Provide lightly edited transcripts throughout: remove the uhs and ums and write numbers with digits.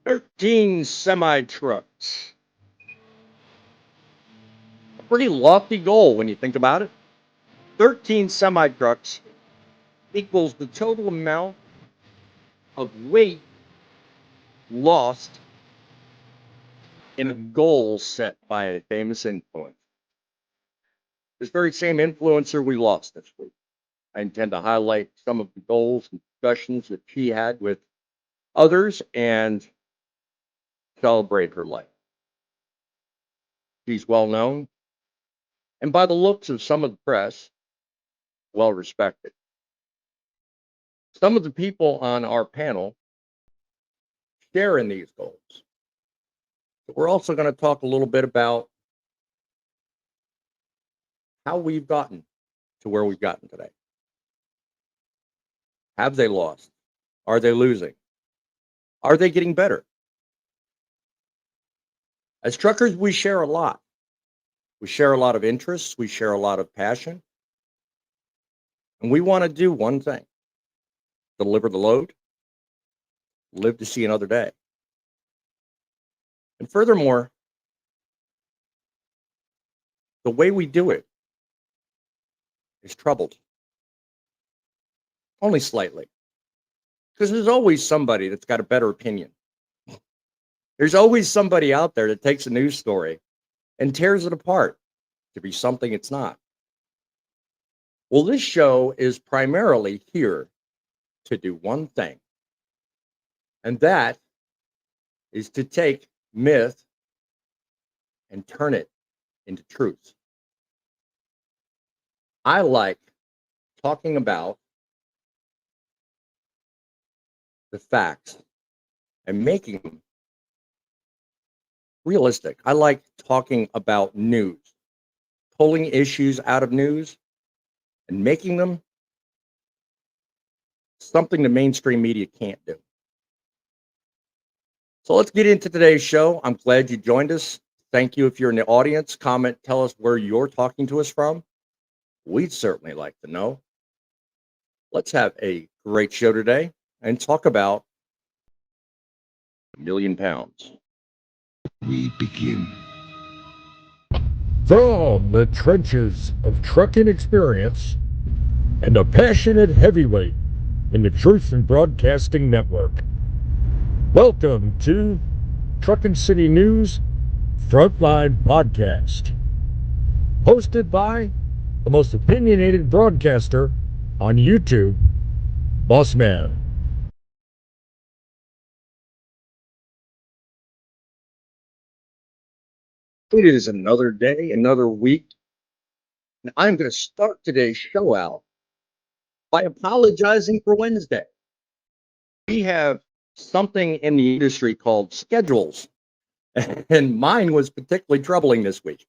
13 semi trucks. A pretty lofty goal when you think about it. 13 semi trucks equals the total amount of weight lost in a goal set by a famous influencer. This very same influencer we lost this week. I intend to highlight some of the goals and discussions that she had with others and celebrate her life. She's well known, and by the looks of some of the press, well respected. Some of the people on our panel share in these goals. We're also going to talk a little bit about how we've gotten to where we've gotten today. Have they lost? Are they losing? Are they getting better? As truckers, we share a lot. We share a lot of interests. We share a lot of passion. And we want to do one thing: deliver the load, live to see another day. And furthermore, the way we do it is troubled. Only slightly. Because there's always somebody that's got a better opinion. There's always somebody out there that takes a news story and tears it apart to be something it's not. Well, this show is primarily here to do one thing, and that is to take myth and turn it into truth. I like talking about the facts and making them realistic. I like talking about news, pulling issues out of news and making them something the mainstream media can't do. So let's get into today's show. I'm glad you joined us. Thank you. If you're in the audience, comment, tell us where you're talking to us from. We'd certainly like to know. Let's have a great show today and talk about £1,000,000. We begin. From the trenches of trucking experience and a passionate heavyweight in the Truth and Broadcasting Network. Welcome to Truckin' City News Frontline Podcast, hosted by the most opinionated broadcaster on YouTube, Boss Man. It is another day, another week, and I'm going to start today's show out by apologizing for Wednesday. We have something in the industry called schedules, and mine was particularly troubling this week.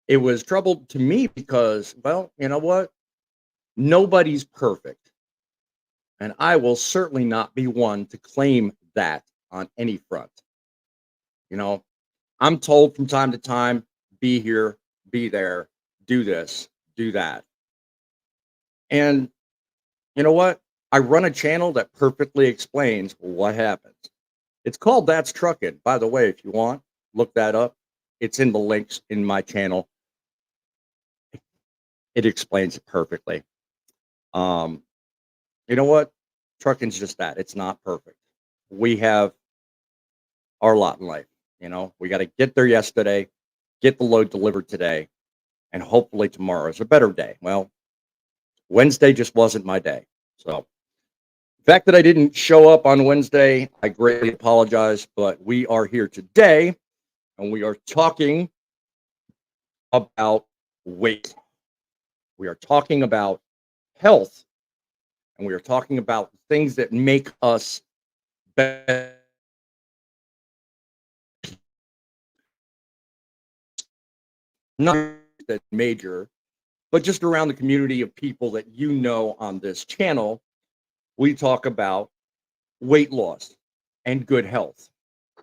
It was troubled to me because, well, you know what? Nobody's perfect, and I will certainly not be one to claim that on any front. You know, I'm told from time to time, be here, be there, do this, do that. And you know what? I run a channel that perfectly explains what happens. It's called That's Truckin'. By the way, if you want, look that up. It's in the links in my channel. It explains it perfectly. You know what? Trucking's just that. It's not perfect. We have our lot in life. You know, we got to get there yesterday, get the load delivered today, and hopefully tomorrow is a better day. Well, Wednesday just wasn't my day. So the fact that I didn't show up on Wednesday, I greatly apologize, but we are here today and we are talking about weight. We are talking about health, and we are talking about things that make us better. Not that major, but just around the community of people that you know on this channel. We talk about weight loss and good health.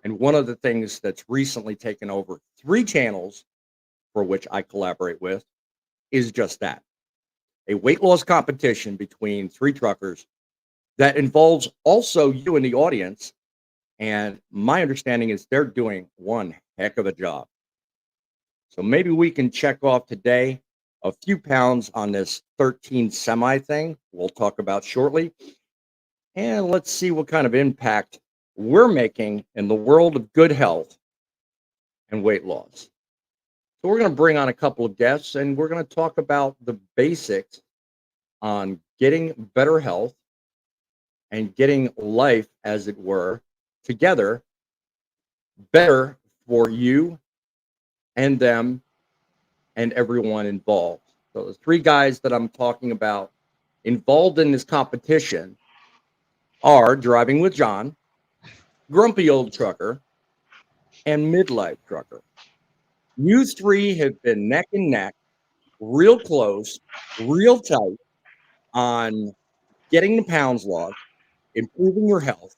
And one of the things that's recently taken over 3 channels for which I collaborate with is just that: a weight loss competition between 3 truckers that involves also you in the audience And my understanding is they're doing one heck of a job. So maybe we can check off today a few pounds on this 13 semi thing we'll talk about shortly. And let's see what kind of impact we're making in the world of good health and weight loss. So we're going to bring on a couple of guests and we're going to talk about the basics on getting better health and getting life, as it were, together better for you and them and everyone involved. So the three guys that I'm talking about involved in this competition are Driving with John, Grumpy Old Trucker, and Midlife Trucker. You three have been neck and neck, real close, real tight on getting the pounds lost, improving your health,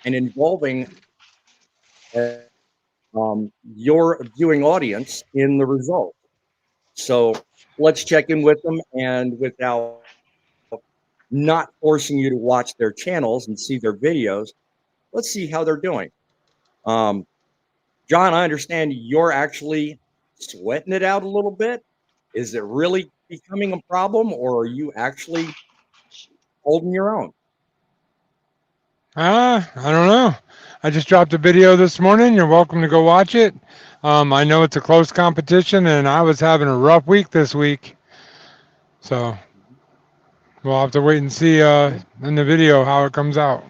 and involving your viewing audience in the result. So let's check in with them, and without not forcing you to watch their channels and see their videos, let's see how they're doing. John, I understand you're actually sweating it out a little bit. Is it really becoming a problem, or are you actually holding your own? I don't know. I just dropped a video this morning. You're welcome to go watch it. I know it's a close competition, and I was having a rough week this week. So we'll have to wait and see in the video how it comes out.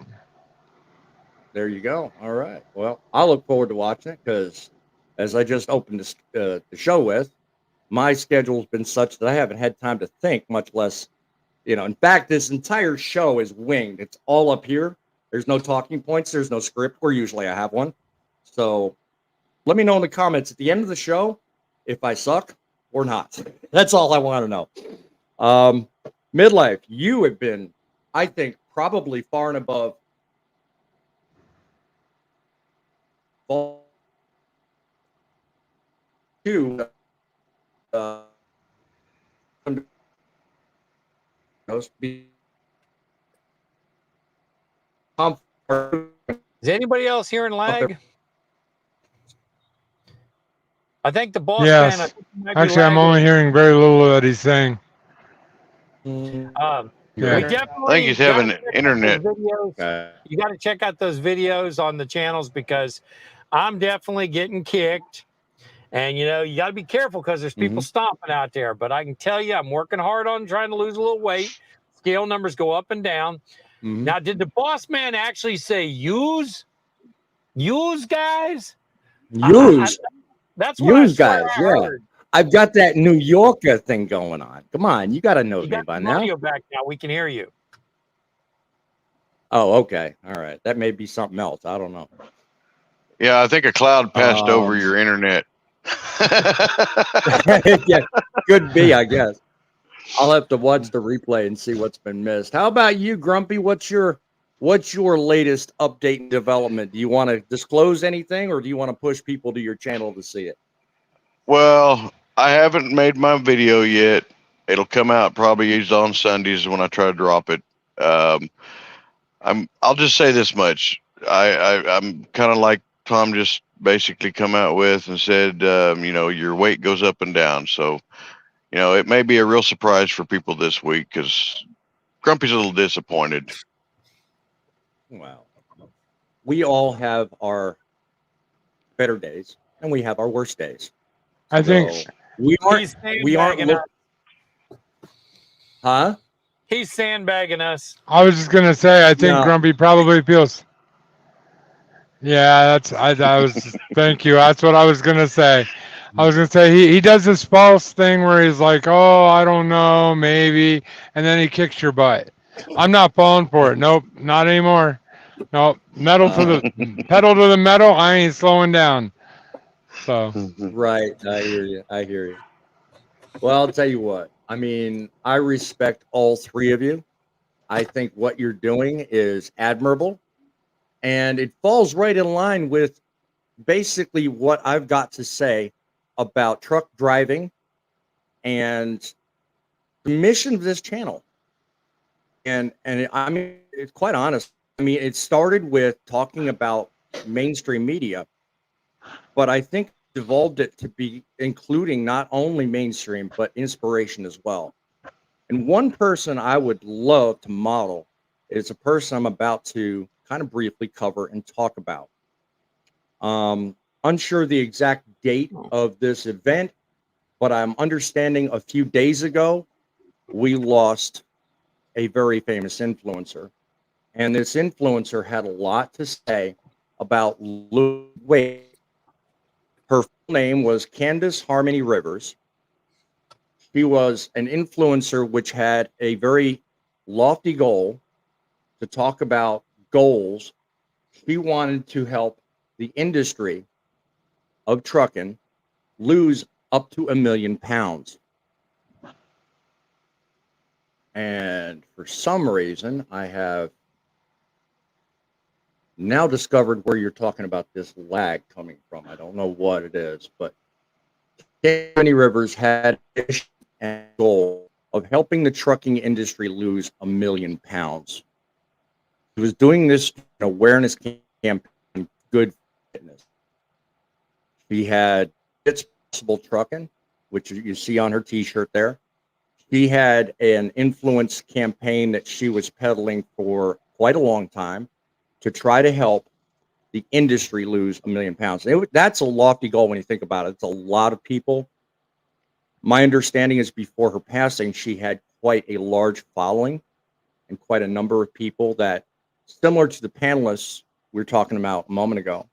There you go. All right. Well, I look forward to watching it because, as I just opened the show with, my schedule's been such that I haven't had time to think, much less, in fact, this entire show is winged. It's all up here. There's no talking points. There's no script where usually I have one. So let me know in the comments at the end of the show if I suck or not. That's all I want to know. Midlife, you have been, I think, probably far and above to Is anybody else hearing lag? I think the boss Yes. man. Might be Actually, I'm lagging. only hearing very little of what he's saying. Yeah. Yeah. We I definitely think he's having gotta check out internet. those videos. You got to check out those videos on the channels because I'm definitely getting kicked. And, you got to be careful because there's people stomping out there. But I can tell you, I'm working hard on trying to lose a little weight. Scale numbers go up and down. Now, did the boss man actually say use? Use, guys? Use. That's what Use, guys. I Yeah. heard. I've got that New Yorker thing going on. Come on. You got to know You me got by the now. audio back now. We can hear you. Oh, okay. All right. That may be something else. I don't know. Yeah, I think a cloud passed over your internet. Yeah, could be, I guess. I'll have to watch the replay and see what's been missed. How about you, Grumpy? What's your latest update and development? Do you want to disclose anything, or do you want to push people to your channel to see it? Well, I haven't made my video yet. It'll come out probably on Sundays when I try to drop it. I'll just say this much. I'm kind of like Tom just basically come out with and said, your weight goes up and down. So, it may be a real surprise for people this week because Grumpy's a little disappointed. Wow. We all have our better days and we have our worst days. I think So we aren't sandbagging us. Huh? He's sandbagging us. I was just gonna say I think No. Grumpy probably feels. Yeah, I was. Thank you. That's what I was gonna say. I was gonna say he does this false thing where he's like, oh, I don't know, maybe, and then he kicks your butt. I'm not falling for it. Nope, not anymore. Nope, pedal to the metal. I ain't slowing down. So Right. I hear you. Well, I'll tell you what. I mean, I respect all three of you. I think what you're doing is admirable. And it falls right in line with basically what I've got to say about truck driving and the mission of this channel. And I mean, it's quite honest. I mean, it started with talking about mainstream media, but I think it evolved it to be including not only mainstream, but inspiration as well. And one person I would love to model is a person I'm about to kind of briefly cover and talk about. Unsure the exact date of this event, but I'm understanding a few days ago, we lost a very famous influencer. And this influencer had a lot to say about losing weight. Her full name was Candace Harmony Rivers. She was an influencer which had a very lofty goal to talk about goals. She wanted to help the industry of trucking lose up to 1 million pounds. And for some reason, I have now discovered where you're talking about this lag coming from. I don't know what it is, but Danny Rivers had a goal of helping the trucking industry lose 1 million pounds. He was doing this awareness campaign, Good Fitness. She had It's Possible Trucking, which you see on her t-shirt there. She had an influence campaign that she was peddling for quite a long time to try to help the industry lose 1 million pounds. That's a lofty goal when you think about it. It's a lot of people. My understanding is before her passing, she had quite a large following and quite a number of people that, similar to the panelists we were talking about a moment ago,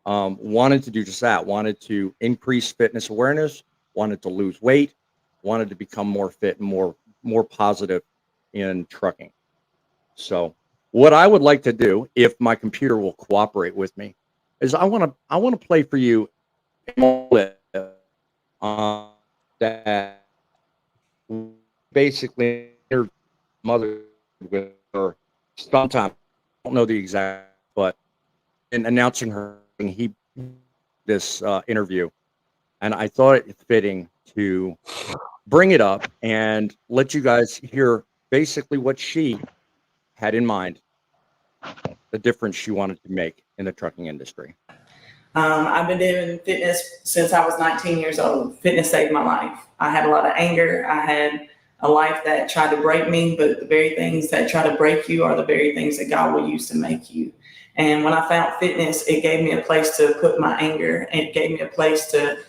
wanted to do just that, wanted to increase fitness awareness, wanted to lose weight, wanted to become more fit and more positive in trucking. So what I would like to do, if my computer will cooperate with me, is I want to play for you a clip that basically her mother with her sometime, I don't know the exact, but in announcing her this interview, and I thought it fitting to bring it up and let you guys hear basically what she had in mind, the difference she wanted to make in the trucking industry. I've been doing fitness since I was 19 years old. Fitness saved my life. I had a lot of anger. I had a life that tried to break me, but the very things that try to break you are the very things that God will use to make you. And when I found fitness, it gave me a place to put my anger. It gave me a place to,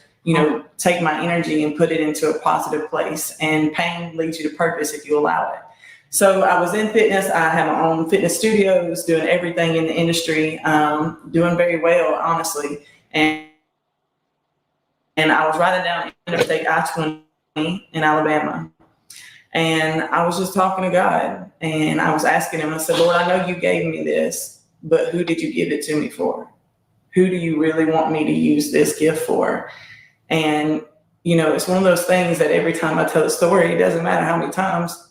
take my energy and put it into a positive place. And pain leads you to purpose if you allow it. So I was in fitness. I had my own fitness studios, doing everything in the industry, doing very well, honestly. And I was riding down Interstate I-20 in Alabama. And I was just talking to God. And I was asking him, I said, Lord, I know you gave me this, but who did you give it to me for? Who do you really want me to use this gift for? And, it's one of those things that every time I tell the story, it doesn't matter how many times,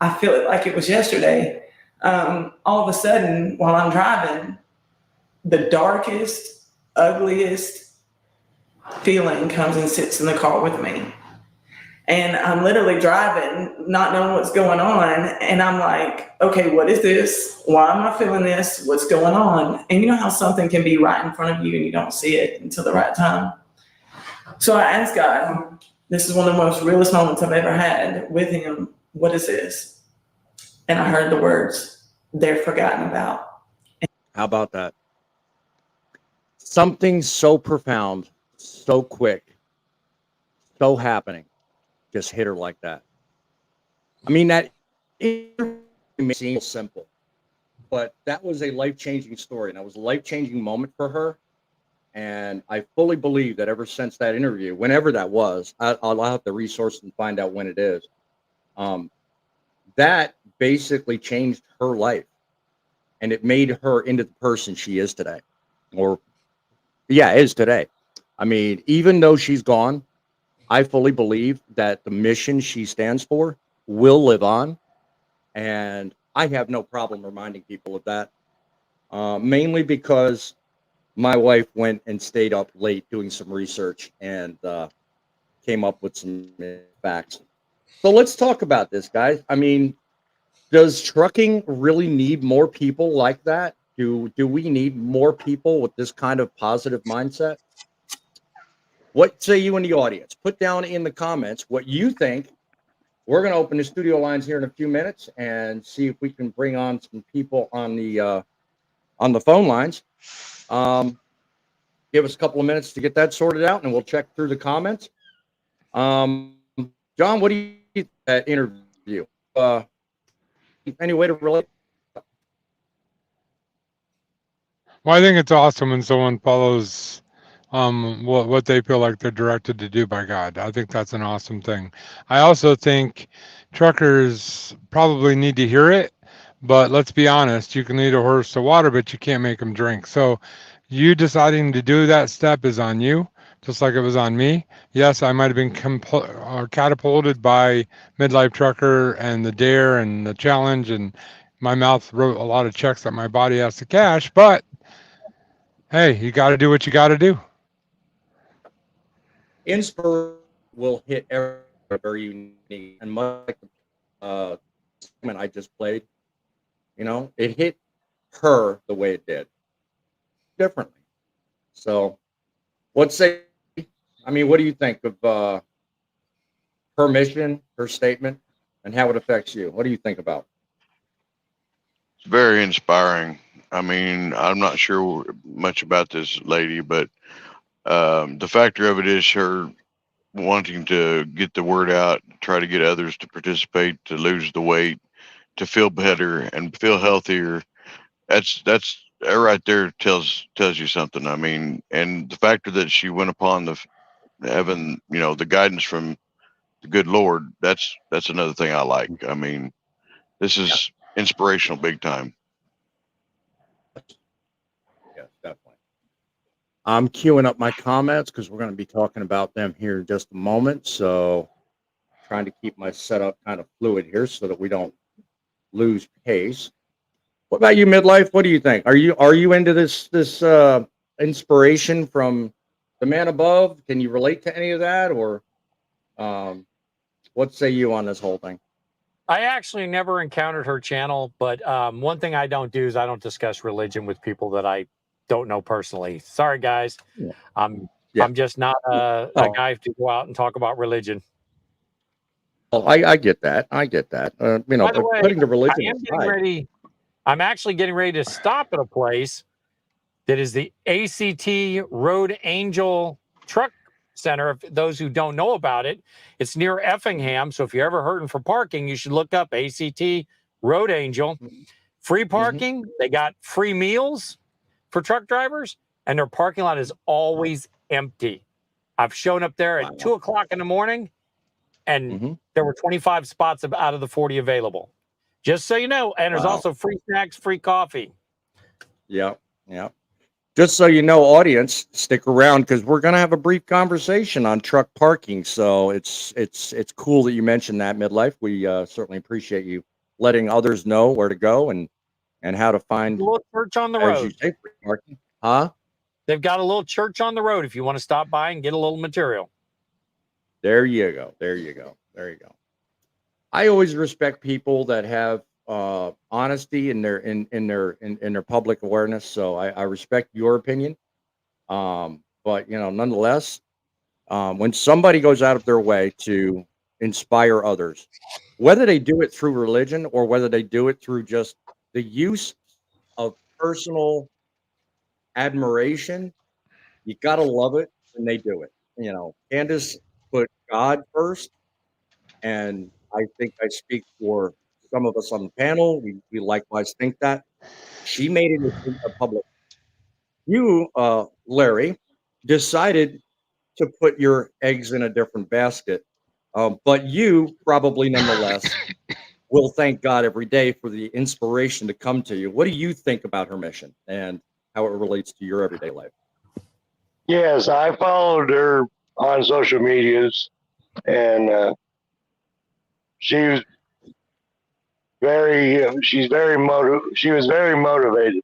I feel it like it was yesterday. All of a sudden, while I'm driving, the darkest, ugliest feeling comes and sits in the car with me. And I'm literally driving, not knowing what's going on. And I'm like, okay, what is this? Why am I feeling this? What's going on? And you know how something can be right in front of you and you don't see it until the right time? So I asked God, this is one of the most realest moments I've ever had with him. What is this? And I heard the words, they're forgotten about. How about that? Something so profound, so quick, so happening, just hit her like that. I mean, that may seem simple, but that was a life-changing story, and that was a life-changing moment for her. And I fully believe that ever since that interview, whenever that was, I'll have to resource and find out when it is. That basically changed her life, and it made her into the person she is today, is today. I mean, even though she's gone, I fully believe that the mission she stands for will live on, and I have no problem reminding people of that, mainly because my wife went and stayed up late doing some research and came up with some facts. So let's talk about this, guys. I mean, Does trucking really need more people like that? Do we need more people with this kind of positive mindset? What say you in the audience? Put down in the comments what you think. We're going to open the studio lines here in a few minutes and see if we can bring on some people on the phone lines. Give us a couple of minutes to get that sorted out, and we'll check through the comments. John, what do you think of that interview? Any way to relate? Well, I think it's awesome when someone follows what they feel like they're directed to do by God. I think that's an awesome thing. I also think truckers probably need to hear it, but let's be honest, you can lead a horse to water, but you can't make him drink. So you deciding to do that step is on you, just like it was on me. Yes, I might have been catapulted by Midlife Trucker and the Dare and the challenge, and my mouth wrote a lot of checks that my body has to cash, but hey, you got to do what you got to do. Inspiration will hit every very unique, and much like the segment I just played, it hit her the way it did differently. So, what do you think of her mission, her statement, and how it affects you? What do you think about? It's very inspiring. I mean, I'm not sure much about this lady, but the factor of it is her wanting to get the word out, try to get others to participate, to lose the weight, to feel better and feel healthier. That's right there tells you something. I mean, and the factor that she went upon the having, the guidance from the good Lord, that's another thing I like. I mean, this is inspirational big time. Yes, definitely. I'm queuing up my comments because we're going to be talking about them here in just a moment. So, trying to keep my setup kind of fluid here so that we don't lose pace. What about you, Midlife? What do you think? Are you into this inspiration from the man above? Can you relate to any of that, or what say you on this whole thing? I actually never encountered her channel, but one thing I don't do is I don't discuss religion with people that I don't know personally. Sorry, guys. Yeah. I'm Yeah. just not a guy to go out and talk about religion. Well, I get that. I get that. By the way, putting the religion I am getting aside. ready. I'm actually getting ready to stop at a place that is the ACT Road Angel Truck Center. If those who don't know about it, it's near Effingham. So if you're ever hurting for parking, you should look up ACT Road Angel. Free parking. They got free meals for truck drivers, and their parking lot is always empty. I've shown up there at 2 o'clock in the morning, and there were 25 spots out of the 40 available. Just so you know. And there's also free snacks, free coffee. Yeah. Just so you know, audience, stick around because we're going to have a brief conversation on truck parking. So it's cool that you mentioned that, Midlife. We certainly appreciate you letting others know where to go and how to find a little church on the as road. You say, free parking. Huh? They've got a little church on the road if you want to stop by and get a little material. There you go. I always respect people that have honesty in their public awareness. So I respect your opinion. But nonetheless, when somebody goes out of their way to inspire others, whether they do it through religion or whether they do it through just the use of personal admiration, you gotta love it when they do it. Candace put God first, and I think I speak for some of us on the panel. We likewise think that. She made it a public. You, Larry, decided to put your eggs in a different basket, but you probably nonetheless will thank God every day for the inspiration to come to you. What do you think about her mission and how it relates to your everyday life? Yes, I followed her on social medias, and she was she was very motivated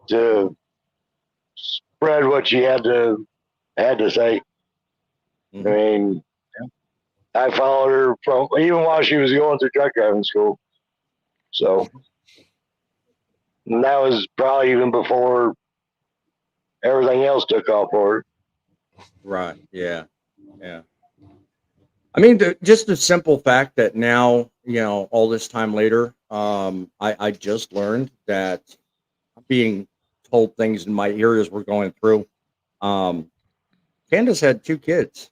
to spread what she had to say. I mean, I followed her from even while she was going through truck driving school. So, and that was probably even before everything else took off for her. Right. Yeah. Yeah. I mean, just the simple fact that now, all this time later, I just learned that being told things in my ear as we're going through. Um, Candace had 2 kids,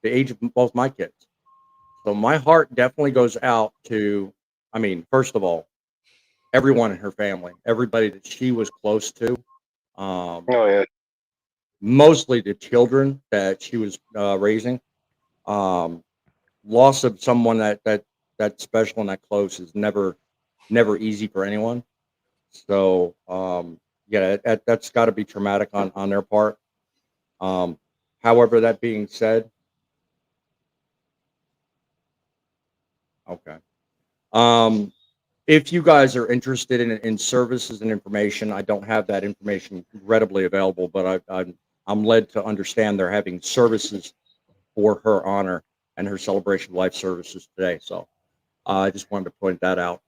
the age of both my kids. So my heart definitely goes out to, I mean, first of all, everyone in her family, everybody that she was close to, Oh yeah, mostly the children that she was raising. Um, Loss of someone that special and that close is never easy for anyone. So yeah, that's got to be traumatic on their part. Um, However, that being said, okay. Um, if you guys are interested in services and information, I don't have that information readily available, but I'm led to understand they're having services for her honor and her celebration of life services today. So I just wanted to point that out.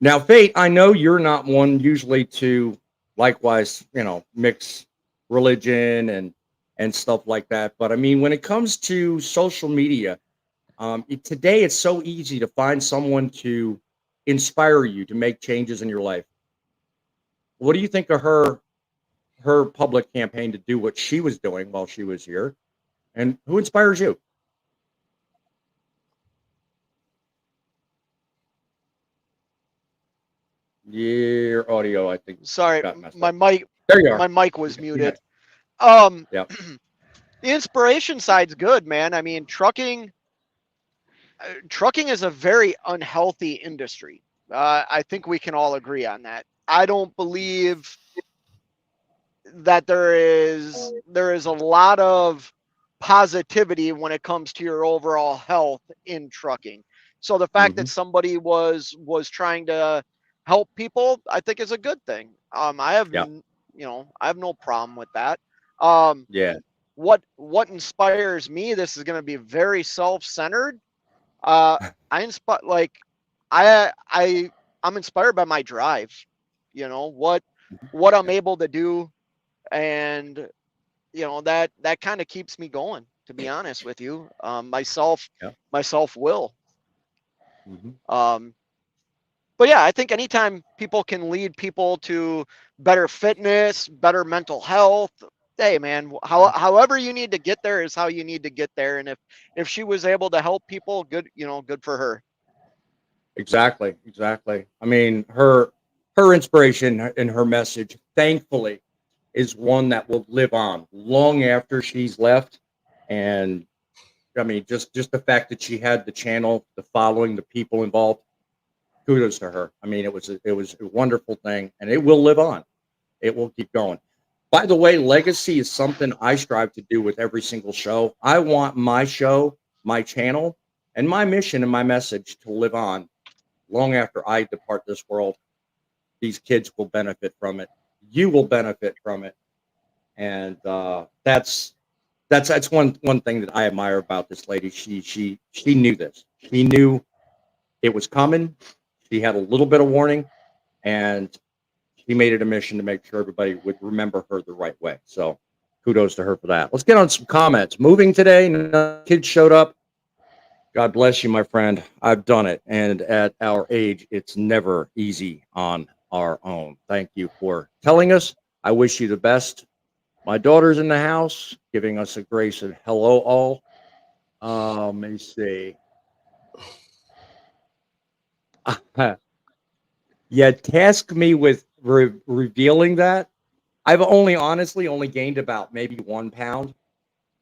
Now, Fate, I know you're not one usually to likewise, mix religion and stuff like that. But I mean, when it comes to social media, today it's so easy to find someone to inspire you to make changes in your life. What do you think of her public campaign to do what she was doing while she was here? And who inspires you? Your audio, I think, Sorry, got messed my up. mic There you are. my mic was muted. Yeah. Um, Yep. the inspiration side's good, man. I mean, trucking is a very unhealthy industry. I think we can all agree on that. I don't believe that there is a lot of positivity when it comes to your overall health in trucking. So the fact hmm that somebody was trying to help people, I think is a good thing. I have Yeah. I have no problem with that. Um, Yeah. what inspires me, this is going to be very self-centered. I inspire like I'm inspired by my drive. What I'm able to do, and that kind of keeps me going, to be honest with you. Yeah. My self will. hmm Um, but yeah, I think anytime people can lead people to better fitness, better mental health, hey man, however you need to get there is how you need to get there. And if she was able to help people, good, good for her. Exactly. Exactly. I mean, her inspiration and her message, thankfully, is one that will live on long after she's left. And I mean, just the fact that she had the channel, the following, the people involved, kudos to her. I mean, it was a wonderful thing, and it will live on. It will keep going. By the way, legacy is something I strive to do with every single show. I want my show, my channel, and my mission and my message to live on long after I depart this world. These kids will benefit from it. You will benefit from it, and that's one thing that I admire about this lady. She knew this. She knew it was coming. She had a little bit of warning, and he made it a mission to make sure everybody would remember her the right way. So kudos to her for that. Let's get on some comments. Moving today, no kids showed up. God bless you, my friend. I've done it. And at our age, it's never easy on our own. Thank you for telling us. I wish you the best. My daughter's in the house, giving us a grace and hello all. Let me see. Yeah, task me with revealing that. I've honestly only gained about maybe 1 pound,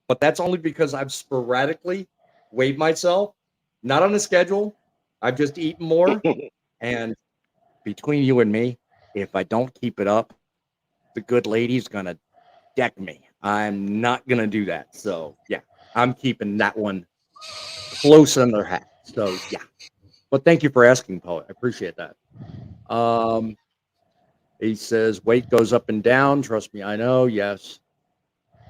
but that's only because I've sporadically weighed myself, not on a schedule. I've just eaten more. And between you and me, if I don't keep it up, the good lady's going to deck me. I'm not going to do that. So, yeah, I'm keeping that one close under hat. So, yeah. But thank you for asking, Poet. I appreciate that. He says weight goes up and down. Trust me, I know. Yes.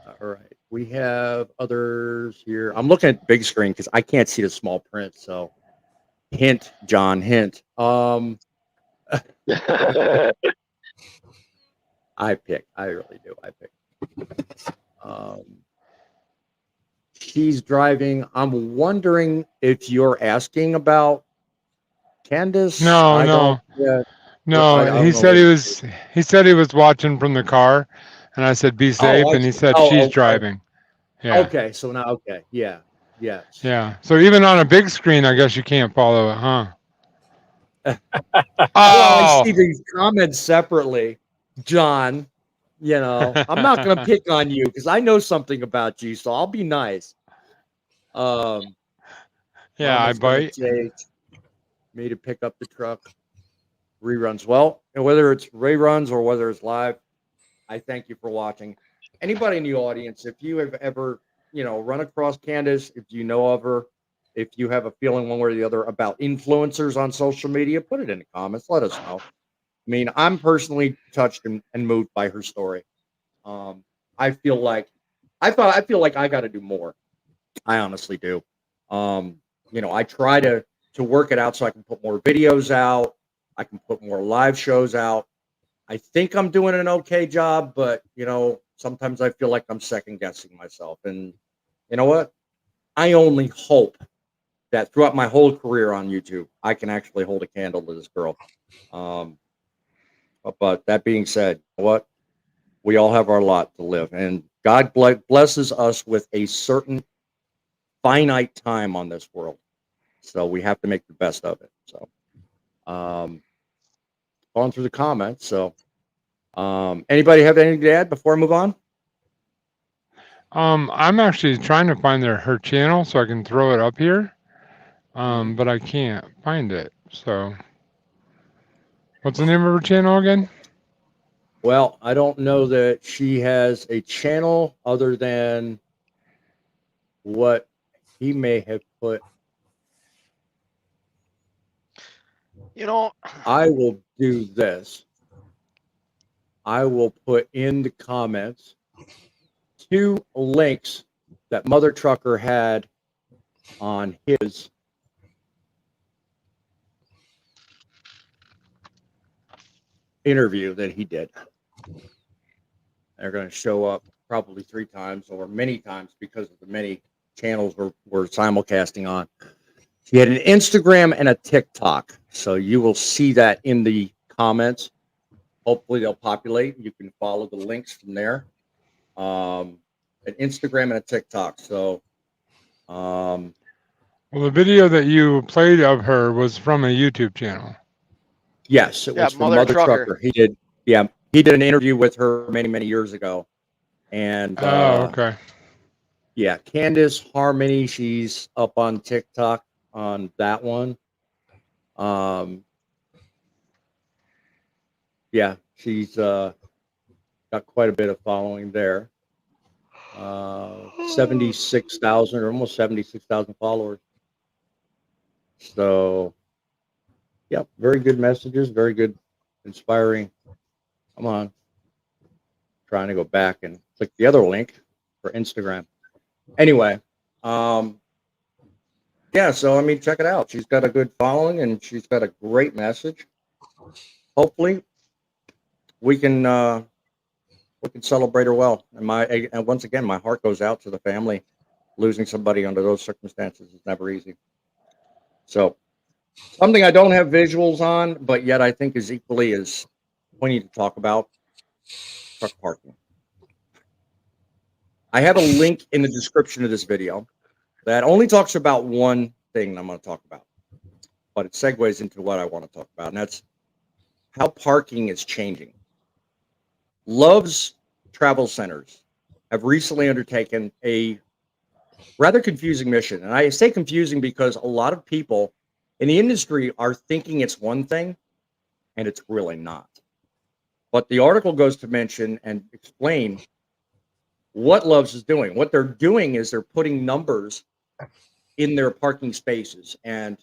All right. We have others here. I'm looking at big screen because I can't see the small print. So Hint, John, hint. I pick. I really do. I pick. She's driving. I'm wondering if you're asking about Candace. No, I no. don't. Yeah. No, I don't he know said what he it was. He said he was watching from the car, and I said be safe, Oh, and he said oh, she's okay. driving. Yeah, Okay. So now, okay. Yeah. Yes. yeah. So even on a big screen, I guess you can't follow it, huh? Well, I Oh, see these comments separately, John. You know, I'm not going to pick on you because I know something about you, so I'll be nice. yeah. I Mama's gonna bite. take me to pick up the truck. Reruns. Well, and whether it's reruns or whether it's live, I thank you for watching. Anybody in the audience, if you have ever, run across Candace, if you know of her, if you have a feeling one way or the other about influencers on social media, put it in the comments. Let us know. I mean, I'm personally touched and moved by her story. I feel like I feel like I got to do more. I honestly do. I try to work it out so I can put more videos out. I can put more live shows out. I think I'm doing an okay job, but sometimes I feel like I'm second guessing myself. And you know what? I only hope that throughout my whole career on YouTube, I can actually hold a candle to this girl. But that being said, you know what? We all have our lot to live, and God blesses us with a certain finite time on this world. So we have to make the best of it. So, going through the comments. So, anybody have anything to add before I move on? I'm actually trying to find her channel so I can throw it up here. But I can't find it. So, what's the name of her channel again? Well, I don't know that she has a channel other than what he may have put. I will do this. I will put in the comments 2 links that Mother Trucker had on his interview that he did. They're going to show up probably 3 times or many times because of the many channels we're simulcasting on. She had an Instagram and a TikTok. So you will see that in the comments. Hopefully they'll populate. You can follow the links from there. An Instagram and a TikTok. So, well, the video that you played of her was from a YouTube channel. Yes, it was from Mother Trucker. He did an interview with her many, many years ago. And okay. Yeah, Candace Harmony, she's up on TikTok on that one. Yeah, she's got quite a bit of following there. 76,000 or almost 76,000 followers. So, yeah, very good messages, very good, inspiring. Come on. Trying to go back and click the other link for Instagram. Anyway, yeah, so I mean, check it out. She's got a good following and she's got a great message. Hopefully, we can celebrate her well. And once again, my heart goes out to the family. Losing somebody under those circumstances is never easy. So, something I don't have visuals on, but yet I think is equally as poignant to talk about: truck parking. I have a link in the description of this video that only talks about one thing I'm going to talk about, but it segues into what I want to talk about, and that's how parking is changing. Love's Travel Centers have recently undertaken a rather confusing mission. And I say confusing because a lot of people in the industry are thinking it's one thing, and it's really not. But the article goes to mention and explain what Love's is doing. What they're doing is they're putting numbers in their parking spaces. And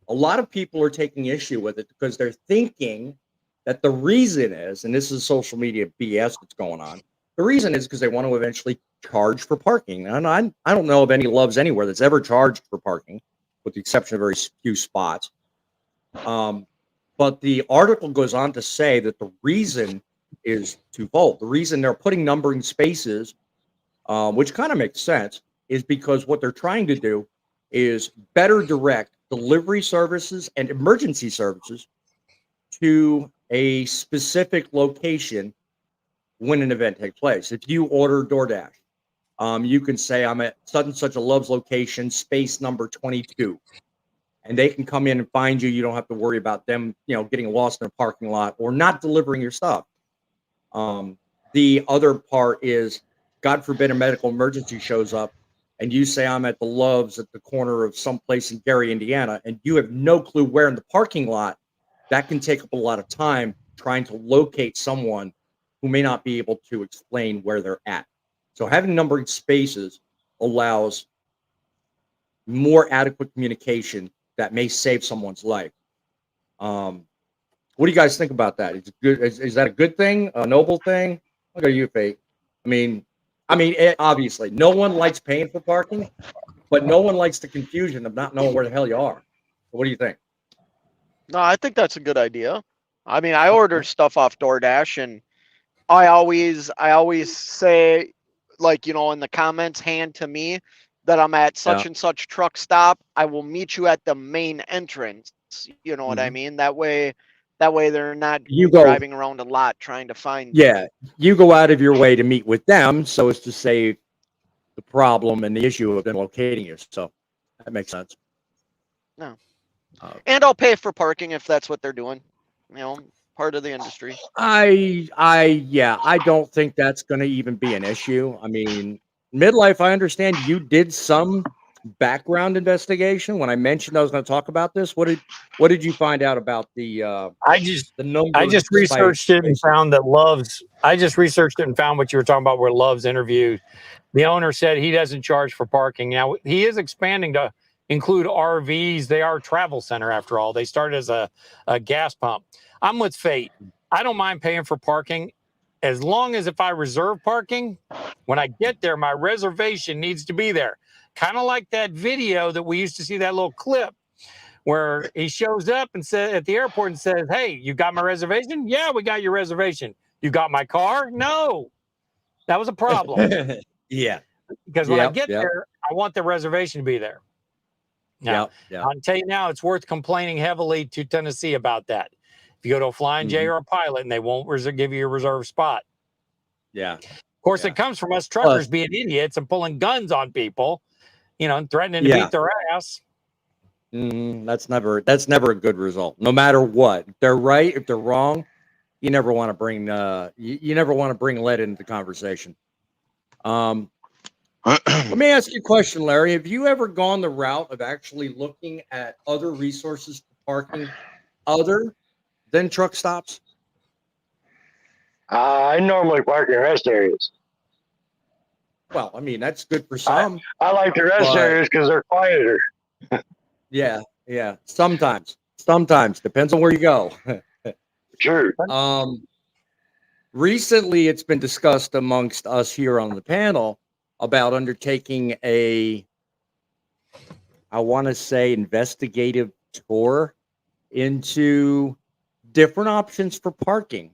a lot of people are taking issue with it because they're thinking that the reason is, and this is social media BS that's going on, the reason is because they want to eventually charge for parking. And I don't know of any Loves anywhere that's ever charged for parking. with the exception of very few spots. But the article goes on to say that the reason is twofold. The reason they're putting numbering spaces, which kind of makes sense, is because what they're trying to do is better direct delivery services and emergency services to a specific location when an event takes place. If you order DoorDash, you can say, I'm at such and such a Love's location, space number 22. And they can come in and find you. You don't have to worry about them, getting lost in a parking lot or not delivering your stuff. The other part is, God forbid a medical emergency shows up and you say, I'm at the Love's at the corner of someplace in Gary, Indiana, and you have no clue where in the parking lot. That can take up a lot of time trying to locate someone who may not be able to explain where they're at. So having numbering spaces allows more adequate communication that may save someone's life. What do you guys think about that? Is it good? Is that a good thing? A noble thing? Look at you, Fate. I mean, obviously, no one likes paying for parking, but no one likes the confusion of not knowing where the hell you are. What do you think? No, I think that's a good idea. I mean, I order stuff off DoorDash, and I always say, like, in the comments, hand to me that I'm at such and such truck stop. I will meet you at the main entrance. You know what I mean? That way they're not driving around a lot trying to find. Yeah, you go out of your way to meet with them so as to save the problem and the issue of them locating you. So that makes sense. No. And I'll pay for parking if that's what they're doing. Part of the industry. I don't think that's going to even be an issue. I mean, Midlife, I understand you did some background investigation when I mentioned I was going to talk about this. What did you find out about the I just number researched it and found that Love's. I just researched it and found what you were talking about, where Love's interviewed. The owner said he doesn't charge for parking. Now he is expanding to include RVs. They are a travel center after all. They started as a gas pump. I'm with Fate. I don't mind paying for parking as long as if I reserve parking, when I get there, my reservation needs to be there. Kind of like that video that we used to see, that little clip where he shows up and says at the airport and says, hey, you got my reservation? Yeah, we got your reservation. You got my car? No. That was a problem. Yeah. Because when I get there, I want the reservation to be there. Now, I'll tell you now, it's worth complaining heavily to Tennessee about that. If you go to a Flying J or a Pilot and they won't give you a reserved spot. Yeah. Of course, it comes from us truckers being idiots and pulling guns on people, and threatening to beat their ass. That's never a good result. No matter what, if they're right, if they're wrong, you never want to bring you never want to bring lead into the conversation. Let me ask you a question, Larry. Have you ever gone the route of actually looking at other resources for parking other than truck stops? I normally park in rest areas. Well, I mean, that's good for some. I like the rest areas because they're quieter. Yeah. Sometimes depends on where you go. Sure. Recently, it's been discussed amongst us here on the panel about undertaking I want to say, investigative tour into different options for parking.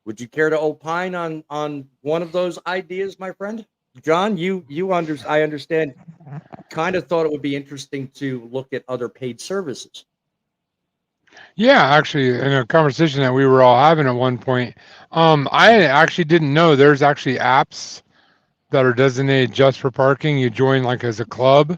Would you care to opine on one of those ideas, my friend? John, I understand, kind of thought it would be interesting to look at other paid services. Yeah, actually, in a conversation that we were all having at one point, I actually didn't know there's actually apps that are designated just for parking. You join like as a club,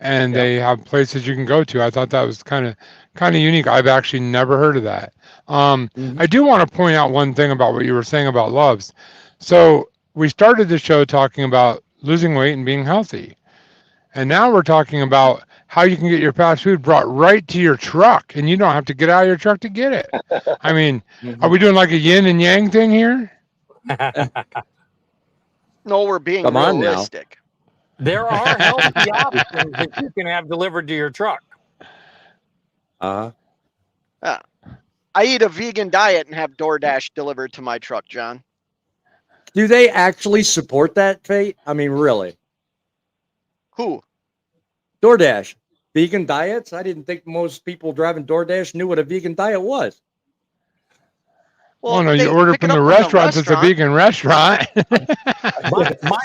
and they have places you can go to. I thought that was kind of unique. I've actually never heard of that. I do want to point out one thing about what you were saying about Love's. So we started the show talking about losing weight and being healthy, and now we're talking about how you can get your fast food brought right to your truck, and you don't have to get out of your truck to get it. I mean, are we doing like a yin and yang thing here? No, we're being realistic. There are healthy options that you can have delivered to your truck. I eat a vegan diet and have DoorDash delivered to my truck, John. Do they actually support that, Fate? I mean, really? Who? DoorDash. Vegan diets? I didn't think most people driving DoorDash knew what a vegan diet was. Oh no, they you order pick it from the up restaurants. It's a vegan restaurant.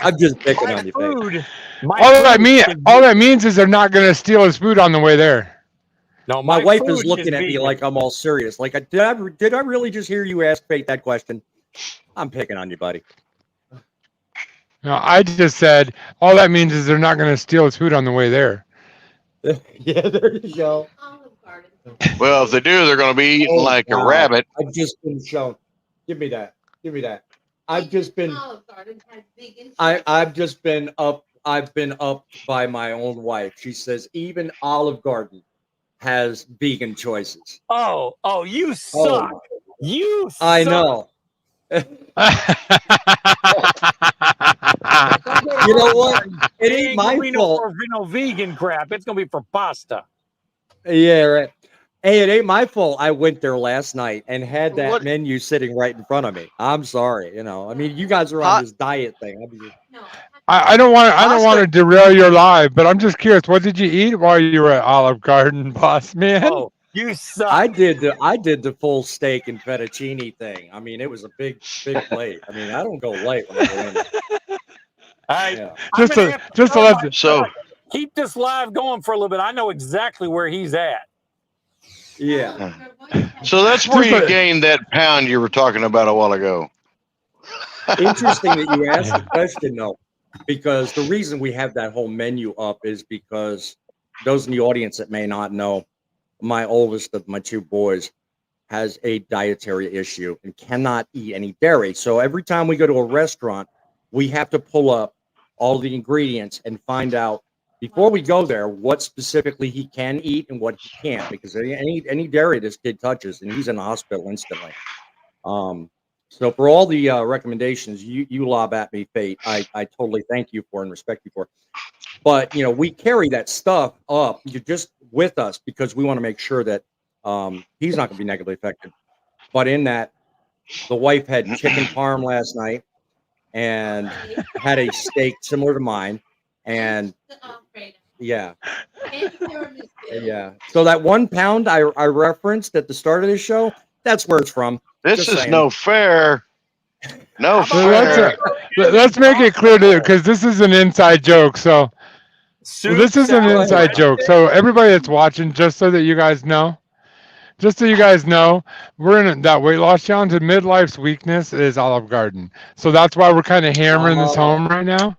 I'm just picking on you, Faith. food. All that means is they're not going to steal his food on the way there. No, My wife is food looking at me vegan. like I'm all serious. Like, did I really just hear you ask Faith that question? I'm picking on you, buddy. No, I just said all that means is they're not going to steal his food on the way there. Yeah, there you go. Well, if they do, they're going to be eating like a wow. rabbit. I've just been shown. Give me that. Give me that. I've just been. I've just been up. I've been up by my own wife. She says even Olive Garden has vegan choices. Oh, you suck. Oh, You suck. I know. You know what? It ain't my fault. No vegan crap. It's gonna be for pasta. Yeah, right. Hey, it ain't my fault. I went there last night and had that What- menu sitting right in front of me. I'm sorry. You know, I mean, you guys are on this diet thing. I don't want to derail your life, but I'm just curious. What did you eat while you were at Olive Garden, boss man? Oh, you suck. I did the full steak and fettuccine thing. I mean, it was a big plate. I mean, I don't go light when I go in there. All right. Yeah. Just to let So Keep this live going for a little bit. I know exactly where he's at. Yeah. So that's where Just you a- gained that pound you were talking about a while ago. Interesting that you asked the question, though, because the reason we have that whole menu up is because those in the audience that may not know, my oldest of my two boys has a dietary issue and cannot eat any dairy. So every time we go to a restaurant, we have to pull up all the ingredients and find out before we go there what specifically he can eat and what he can't, because any dairy this kid touches and he's in the hospital instantly. So for all the recommendations you lob at me, Fate, I totally thank you for and respect you for. But you know, we carry that stuff up just with us because we want to make sure that he's not going to be negatively affected. But in that, the wife had chicken parm last night and had a steak similar to mine, and yeah. So that 1 pound I referenced at the start of this show, that's where it's from. This Just is saying. no fair. No So fair. let's make it clear to because this is an inside joke. So this is an inside joke. So everybody that's watching, just so that you guys know, we're in that weight loss challenge, and midlife's weakness is Olive Garden. So that's why we're kind of hammering this home right now.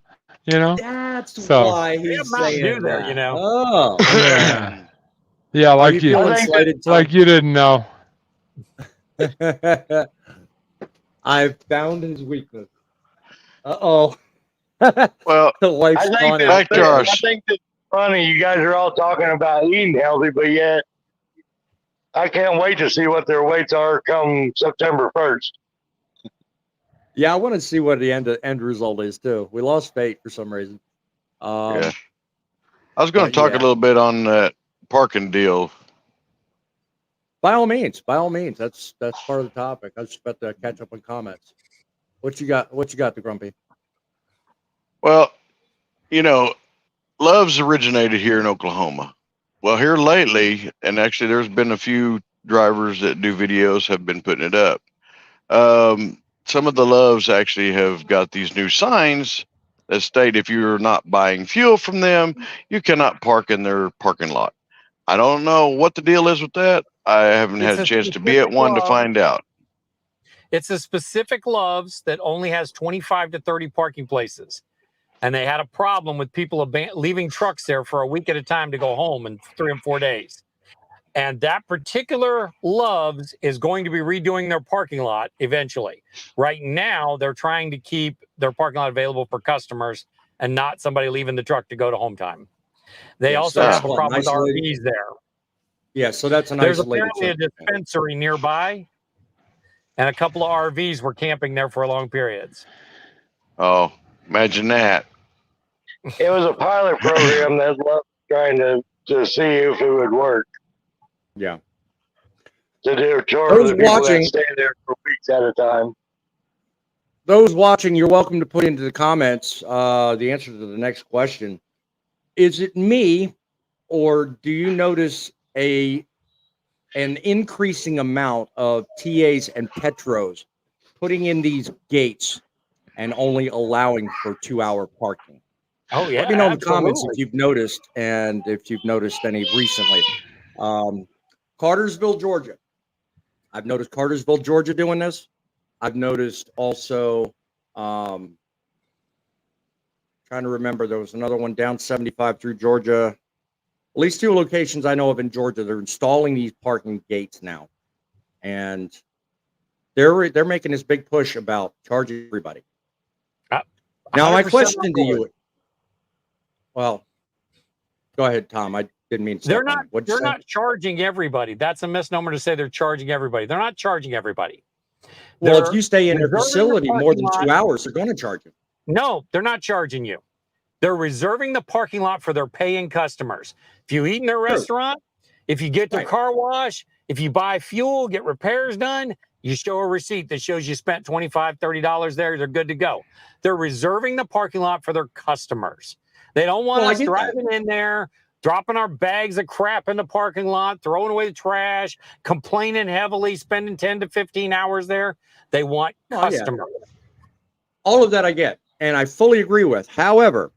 You know. That's So- why he's saying do there, that. you know. Oh, Yeah. Yeah, like you, feeling slighted, Tom? like you didn't know. I found his weakness. Uh-oh. Well, The wife's I think gone that- out Back to there. our- I think that's funny. You guys are all talking about eating healthy, but yet I can't wait to see what their weights are come September 1st. Yeah, I want to see what the end result is too. We lost Fate for some reason. Yeah. I was going but to talk yeah. a little bit on that parking deal. By all means, that's part of the topic. I was just about to catch up on comments. What you got? The Grumpy? Well, you know, Love's originated here in Oklahoma. Well, here lately, and actually there's been a few drivers that do videos have been putting it up. Some of the Loves actually have got these new signs that state if you're not buying fuel from them, you cannot park in their parking lot. I don't know what the deal is with that. I haven't had a chance to be at one to find out. It's a specific Love's that only has 25 to 30 parking places. And they had a problem with people leaving trucks there for a week at a time to go home in 3 and 4 days. And that particular Love's is going to be redoing their parking lot eventually. Right now, they're trying to keep their parking lot available for customers and not somebody leaving the truck to go to home time. They Yeah, also so have a that's problem with isolated. RVs there. Yeah, so that's an There's isolated. apparently a situation. dispensary nearby, and a couple of RVs were camping there for long periods. Oh, imagine that. It was a pilot program that loved trying to see if it would work. Yeah. To do a tour Those of the people watching- that stay there for weeks at a time. Those watching, you're welcome to put into the comments the answer to the next question. Is it me, or do you notice an increasing amount of TAs and Petros putting in these gates and only allowing for 2-hour parking? Oh yeah. Let me know in the comments if absolutely. you've noticed and if you've noticed any recently. Cartersville, Georgia. I've noticed Cartersville, Georgia doing this. I've noticed also, trying to remember, there was another one down 75 through Georgia. At least 2 locations I know of in Georgia. They're installing these parking gates now, and they're making this big push about charging everybody. Now, my 100% question on to you, board. well, go ahead, Tom. I didn't mean to. They're step on not. you. What'd you They're say? not charging everybody. That's a misnomer to say they're charging everybody. They're not charging everybody. Well, They're if you stay in a reserving the facility more parking than 2 lot. hours, they're going to charge you. No, they're not charging you. They're reserving the parking lot for their paying customers. If you eat in their restaurant, if you get their Right. car wash, if you buy fuel, get repairs done, you show a receipt that shows you spent $25, $30 there, they're good to go. They're reserving the parking lot for their customers. They don't want Well, I us get that. driving in there, dropping our bags of crap in the parking lot, throwing away the trash, complaining heavily, spending 10 to 15 hours there. They want Oh, yeah. customers. All of that I get, and I fully agree with. However,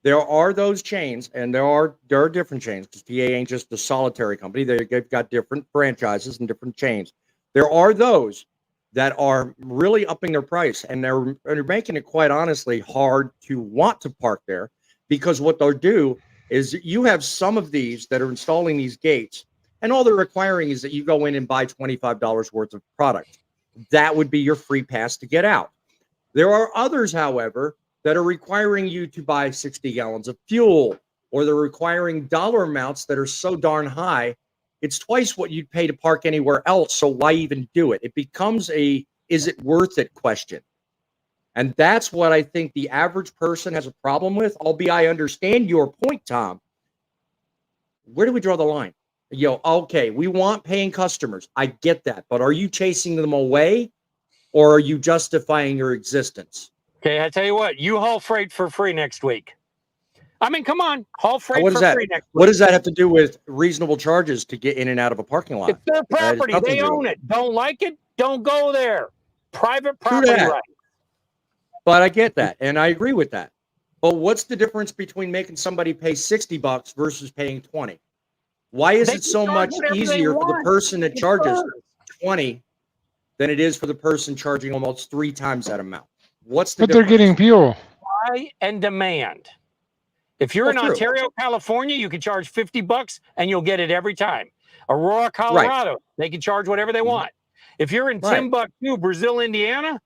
there are those chains, and there are different chains, because TA ain't just a solitary company. They've got different franchises and different chains. There are those that are really upping their price, and they're making it, quite honestly, hard to want to park there, because what they'll do is you have some of these that are installing these gates, and all they're requiring is that you go in and buy $25 worth of product. That would be your free pass to get out. There are others, however, that are requiring you to buy 60 gallons of fuel, or they're requiring dollar amounts that are so darn high, it's twice what you'd pay to park anywhere else. So why even do it? It becomes a is it worth it question. And that's what I think the average person has a problem with, albeit I understand your point, Tom. Where do we draw the line? Okay, we want paying customers. I get that. But are you chasing them away, or are you justifying your existence? Okay, I tell you what, you haul freight for free next week. I mean, come on, haul freight What for is that? free next week. What does that have to do with reasonable charges to get in and out of a parking lot? It's their property. nothing They to do own with it. Don't like it? Don't go there. Private True property that. right. But I get that, and I agree with that. But what's the difference between making somebody pay $60 versus paying 20? Why is They it can so charge much whatever they easier for the want. person that It's charges theirs. 20 than it is for the person charging almost 3 times that amount? What's the But they're difference? getting fuel. Supply and demand. If you're Well, in true. Ontario, California, you can charge $50 and you'll get it every time. Aurora, Colorado, they can charge whatever they want. If you're in Right. Timbuktu, Brazil, Indiana,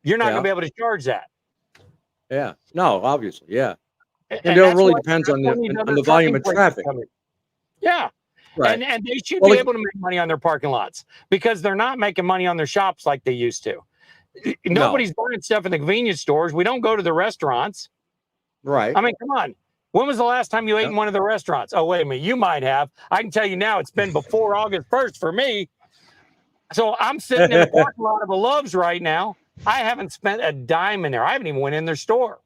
you're not Yeah. going to be able to charge that. Yeah. No, obviously. Yeah. And it that's really why- depends that's on why these the other volume trucking of places traffic. come in. Yeah. Right. And they should Well, be if- able to make money on their parking lots because they're not making money on their shops like they used to. Nobody's buying stuff in the convenience stores. We don't go to the restaurants. Right. I mean, come on. When was the last time you ate Yep. in one of the restaurants? Oh, wait a minute. You might have. I can tell you now it's been before August 1st for me. So I'm sitting in the parking lot of a Love's right now. I haven't spent a dime in there. I haven't even went in their store.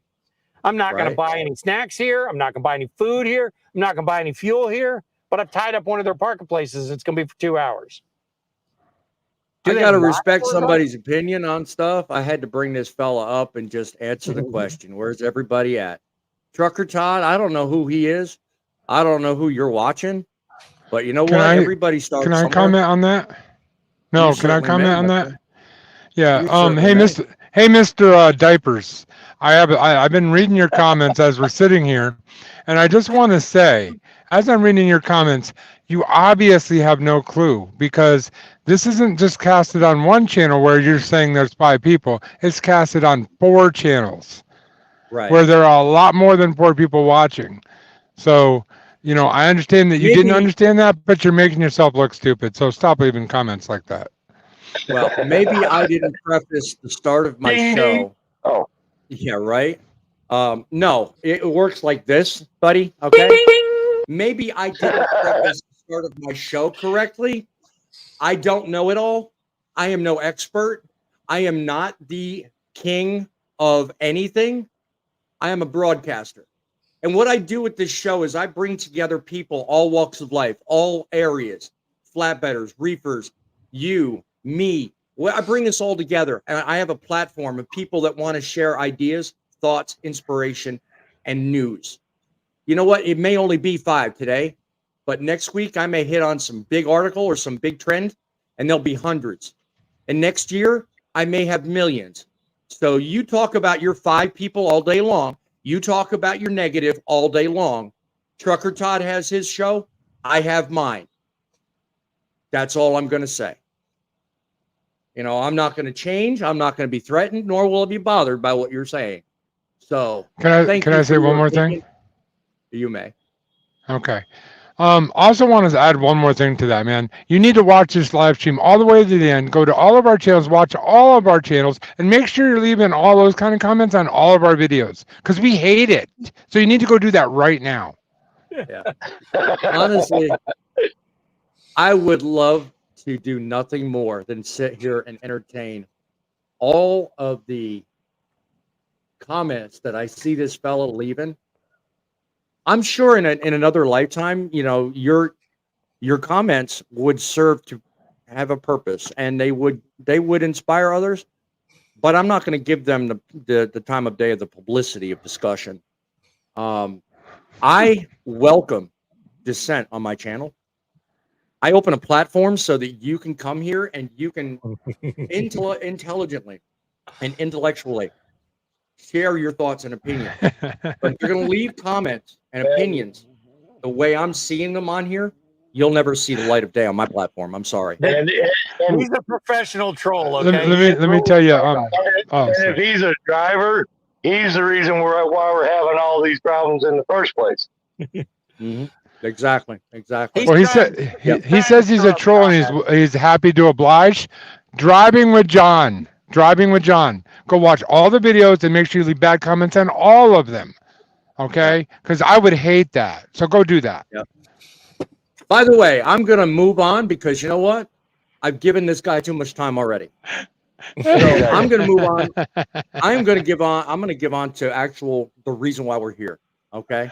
I'm not going to Right. buy any snacks here. I'm not going to buy any food here. I'm not going to buy any fuel here. But I've tied up one of their parking places. It's going to be for 2 hours. Do I they got to not respect work on- somebody's opinion on stuff. I had to bring this fella up and just answer the question. Where's everybody at? Trucker Todd, I don't know who he is. I don't know who you're watching. But you know Can what? I- Everybody starts Can I somewhere. comment on that? No, You can I certainly comment may, on my that? friend. Yeah. You certainly Hey, may. Mr. Diapers. I've been reading your comments as we're sitting here, and I just want to say, as I'm reading your comments, you obviously have no clue because this isn't just casted on one channel where you're saying there's 5 people. It's casted on 4 channels Right. where there are a lot more than 4 people watching. So, I understand that you didn't Maybe- understand that, but you're making yourself look stupid. So stop leaving comments like that. Well, maybe I didn't preface the start of my Ding, show. ding. Oh. Yeah, right. No, it works like this, buddy. Okay. Maybe I didn't preface the start of my show correctly. I don't know it all. I am no expert. I am not the king of anything. I am a broadcaster. And what I do with this show is I bring together people, all walks of life, all areas, flatbedders, reefers, you, me. Well, I bring this all together, and I have a platform of people that want to share ideas, thoughts, inspiration, and news. You know what? It may only be 5 today, but next week I may hit on some big article or some big trend, and there'll be hundreds. And next year I may have millions. So you talk about your 5 people all day long. You talk about your negative all day long. Trucker Todd has his show. I have mine. That's all I'm going to say. You know, I'm not going to change. I'm not going to be threatened, nor will I be bothered by what you're saying. So Can I you say for one your more opinion. thing? You may. Okay. Also wanted to add one more thing to that, man. You need to watch this live stream all the way to the end. Go to all of our channels, watch all of our channels, and make sure you're leaving all those kind of comments on all of our videos because we hate it. So you need to go do that right now. Yeah. Honestly, I would love to do nothing more than sit here and entertain all of the comments that I see this fella leaving. I'm sure in another lifetime, you know, your comments would serve to have a purpose, and they would inspire others. But I'm not going to give them the time of day of the publicity of discussion. I welcome dissent on my channel. I open a platform so that you can come here and you can intelligently and intellectually share your thoughts and opinions. But if you're going to leave comments and opinions the way I'm seeing them on here, you'll never see the light of day on my platform. I'm sorry. And He's a professional troll. Okay. Let me tell you. Oh, and if sorry. he's a driver, he's the reason why we're having all these problems in the first place. Mm-hmm. Exactly. He's Well, he trying- said he says he's a troll and he's happy to oblige. Driving with John. Go watch all the videos and make sure you leave bad comments on all of them. Okay? Because I would hate that. So go do that. Yeah. By the way, I'm going to move on because you know what? I've given this guy too much time already. So I'm going to move on. I'm going to give on to the reason why we're here. Okay.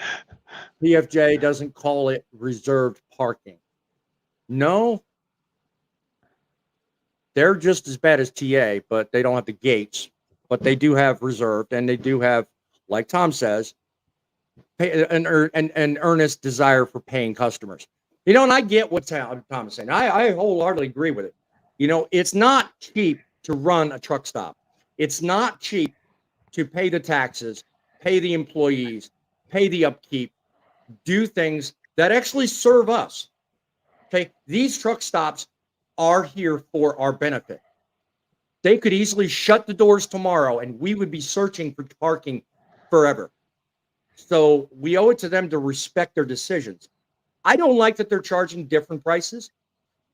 PFJ doesn't call it reserved parking. No. They're just as bad as TA, but they don't have the gates. But they do have reserved, and they do have, like Tom says, an earnest desire for paying customers. You know, and I get what Tom is saying. I wholeheartedly agree with it. You know, it's not cheap to run a truck stop. It's not cheap to pay the taxes, pay the employees, pay the upkeep, do things that actually serve us. Okay, these truck stops are here for our benefit. They could easily shut the doors tomorrow and we would be searching for parking forever. So we owe it to them to respect their decisions. I don't like that they're charging different prices.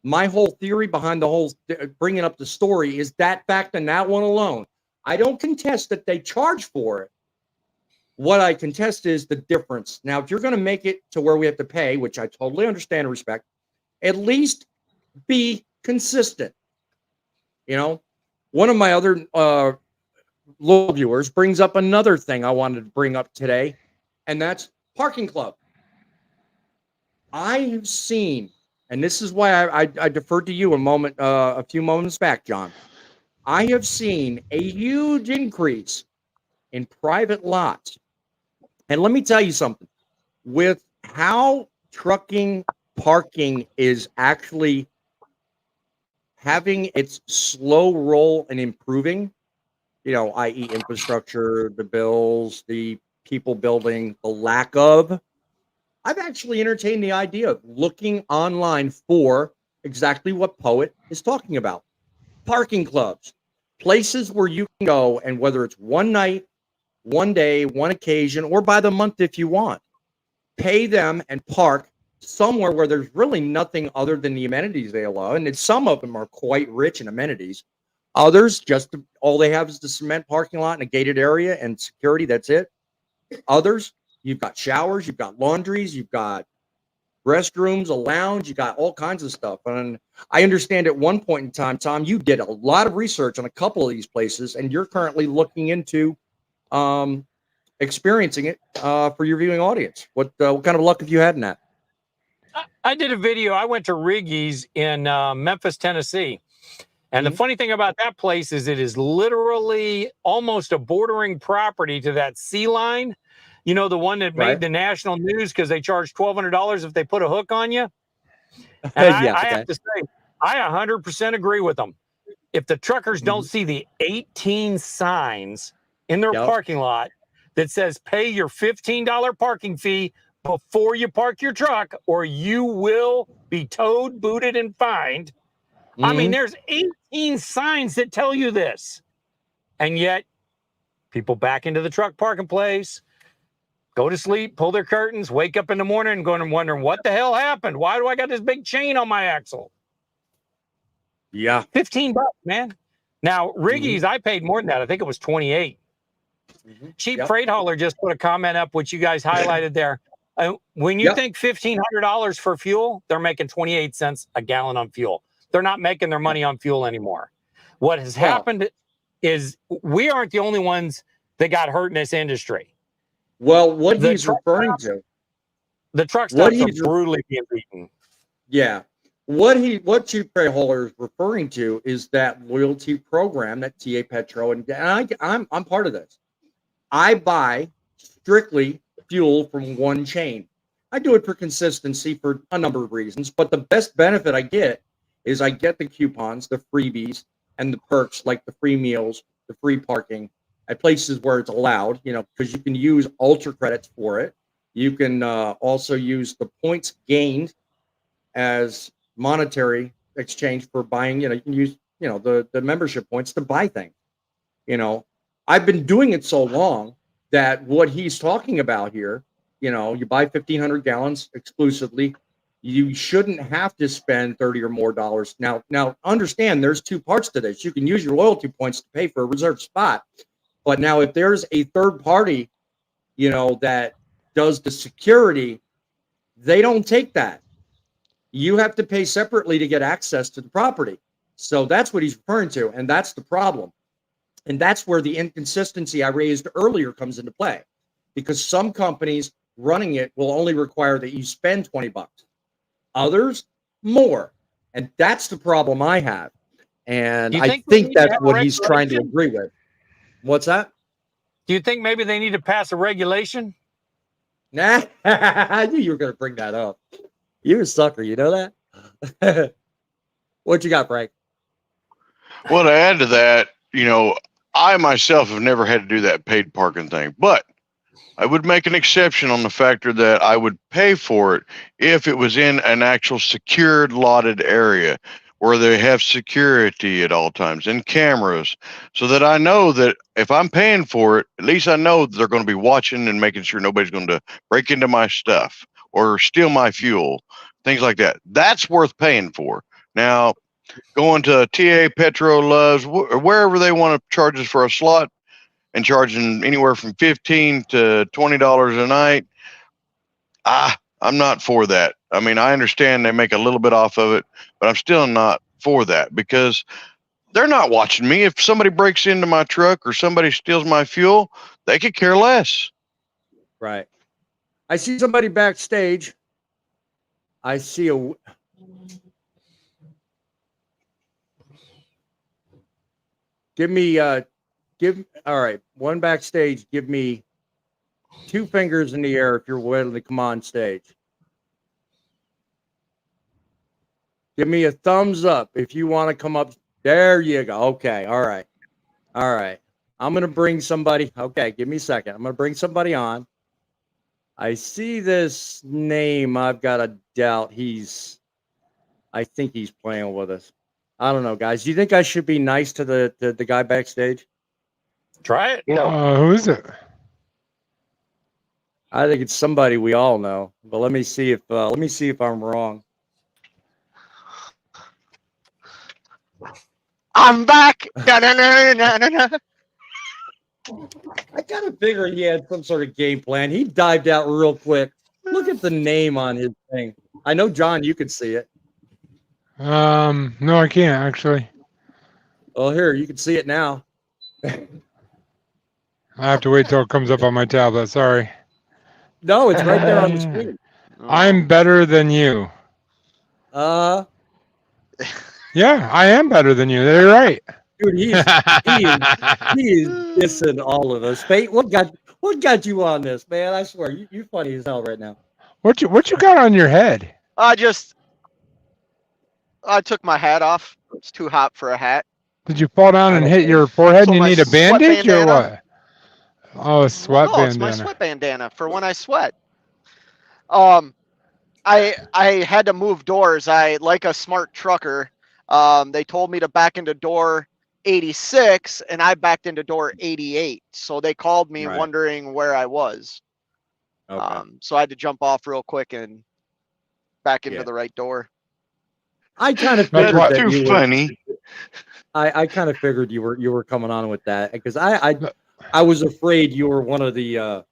My whole theory behind the whole bringing up the story is that fact and that one alone. I don't contest that they charge for it. What I contest is the difference. Now, if you're going to make it to where we have to pay, which I totally understand and respect, at least be consistent. You know, one of my other loyal viewers brings up another thing I wanted to bring up today, and that's Parking Club. I have seen, and this is why I deferred to you a few moments back, John. I have seen a huge increase in private lots. And let me tell you something. With how trucking parking is actually having its slow roll and improving, you know, i.e. infrastructure, the bills, the people building, the lack of, I've actually entertained the idea of looking online for exactly what Poet is talking about. Parking clubs, places where you can go, and whether it's one night, one day, one occasion, or by the month if you want, pay them and park somewhere where there's really nothing other than the amenities they allow. And some of them are quite rich in amenities. Others, all they have is the cement parking lot in a gated area and security. That's it. Others, you've got showers, you've got laundries, you've got restrooms, a lounge, you got all kinds of stuff. And I understand at one point in time, Tom, you did a lot of research on a couple of these places, and you're currently looking into experiencing it for your viewing audience? What kind of luck have you had in that? I did a video. I went to Riggy's in Memphis, Tennessee. And the funny thing about that place is it is literally almost a bordering property to that Sea Line. You know, the one that made the national news because they charge $1,200 if they put a hook on you. And I have to say, I 100% agree with them. If the truckers don't see the 18 signs in their parking lot that says pay your $15 parking fee before you park your truck or you will be towed, booted, and fined. I mean, there's 18 signs that tell you this. And yet people back into the truck parking place, go to sleep, pull their curtains, wake up in the morning and going and wondering what the hell happened? Why do I got this big chain on my axle? Yeah. $15, man. Now, Riggy's, I paid more than that. I think it was 28. Cheap Freight Hauler just put a comment up, which you guys highlighted there. When you think $1,500 for fuel, they're making 28 cents a gallon on fuel. They're not making their money on fuel anymore. What has happened is we aren't the only ones that got hurt in this industry. Well, what he's referring to, the truck stops are brutally being beaten. Yeah. What Cheap Freight Hauler is referring to is that loyalty program that TA Petro and I'm part of this. I buy strictly fuel from one chain. I do it for consistency for a number of reasons, but the best benefit I get is I get the coupons, the freebies, and the perks like the free meals, the free parking at places where it's allowed, you know, because you can use ultra credits for it. You can also use the points gained as monetary exchange for buying, you know, you can use, you know, the membership points to buy things. You know, I've been doing it so long that what he's talking about here, you know, you buy 1,500 gallons exclusively. You shouldn't have to spend $30 or more dollars. Now understand there's two parts to this. You can use your loyalty points to pay for a reserved spot. But now if there's a third party, you know, that does the security, they don't take that. You have to pay separately to get access to the property. So that's what he's referring to. And that's the problem. And that's where the inconsistency I raised earlier comes into play, because some companies running it will only require that you spend $20. Others, more. And that's the problem I have. And I think that's what he's trying to agree with. What's that? Do you think maybe they need to pass a regulation? Nah, I knew you were going to bring that up. You're a sucker, you know that? What you got, Frank? Well, to add to that, you know, I myself have never had to do that paid parking thing, but I would make an exception on the factor that I would pay for it if it was in an actual secured lotted area where they have security at all times and cameras, so that I know that if I'm paying for it, at least I know they're going to be watching and making sure nobody's going to break into my stuff or steal my fuel, things like that. That's worth paying for. Now, going to TA, Petro, Loves, wherever they want to charge us for a slot and charging anywhere from $15 to $20 a night, I'm not for that. I mean, I understand they make a little bit off of it, but I'm still not for that because they're not watching me. If somebody breaks into my truck or somebody steals my fuel, they could care less. Right. I see somebody backstage. I see a... all right, one backstage, give me 2 fingers in the air if you're willing to come on stage. Give me a thumbs up if you want to come up. There you go. Okay, all right. All right. I'm going to bring somebody. Okay, give me a second. I'm going to bring somebody on. I see this name. I've got a doubt I think he's playing with us. I don't know, guys. Do you think I should be nice to the guy backstage? Try it. No. Who is it? I think it's somebody we all know. But let me see if I'm wrong. I'm back. Da-na-na-na-na-na. I kind of figured he had some sort of game plan. He dived out real quick. Look at the name on his thing. I know, John, you can see it. No, I can't actually. Oh, here, you can see it now. I have to wait till it comes up on my tablet. Sorry. No, it's right there on the screen. I'm better than you. Uh, Yeah, I am better than you. You're right. dude, he is dissing all of us. Fate, what got you on this, man? I swear, you're funny as hell right now. What you got on your head? I took my hat off. It's too hot for a hat. Did you fall down and hit your forehead So and you my need a sweat bandage or bandana? what? Oh, a sweat No, it's bandana. my sweat bandana for when I sweat. I had to move doors. Like a smart trucker. They told me to back into door 86, and I backed into door 88. So they called me Right. wondering where I was. Okay. So I had to jump off real quick and back into Yeah. the right door. I kind of That's figured why- that Too you were. funny. I kind of figured you were coming on with that because I was afraid you were one of the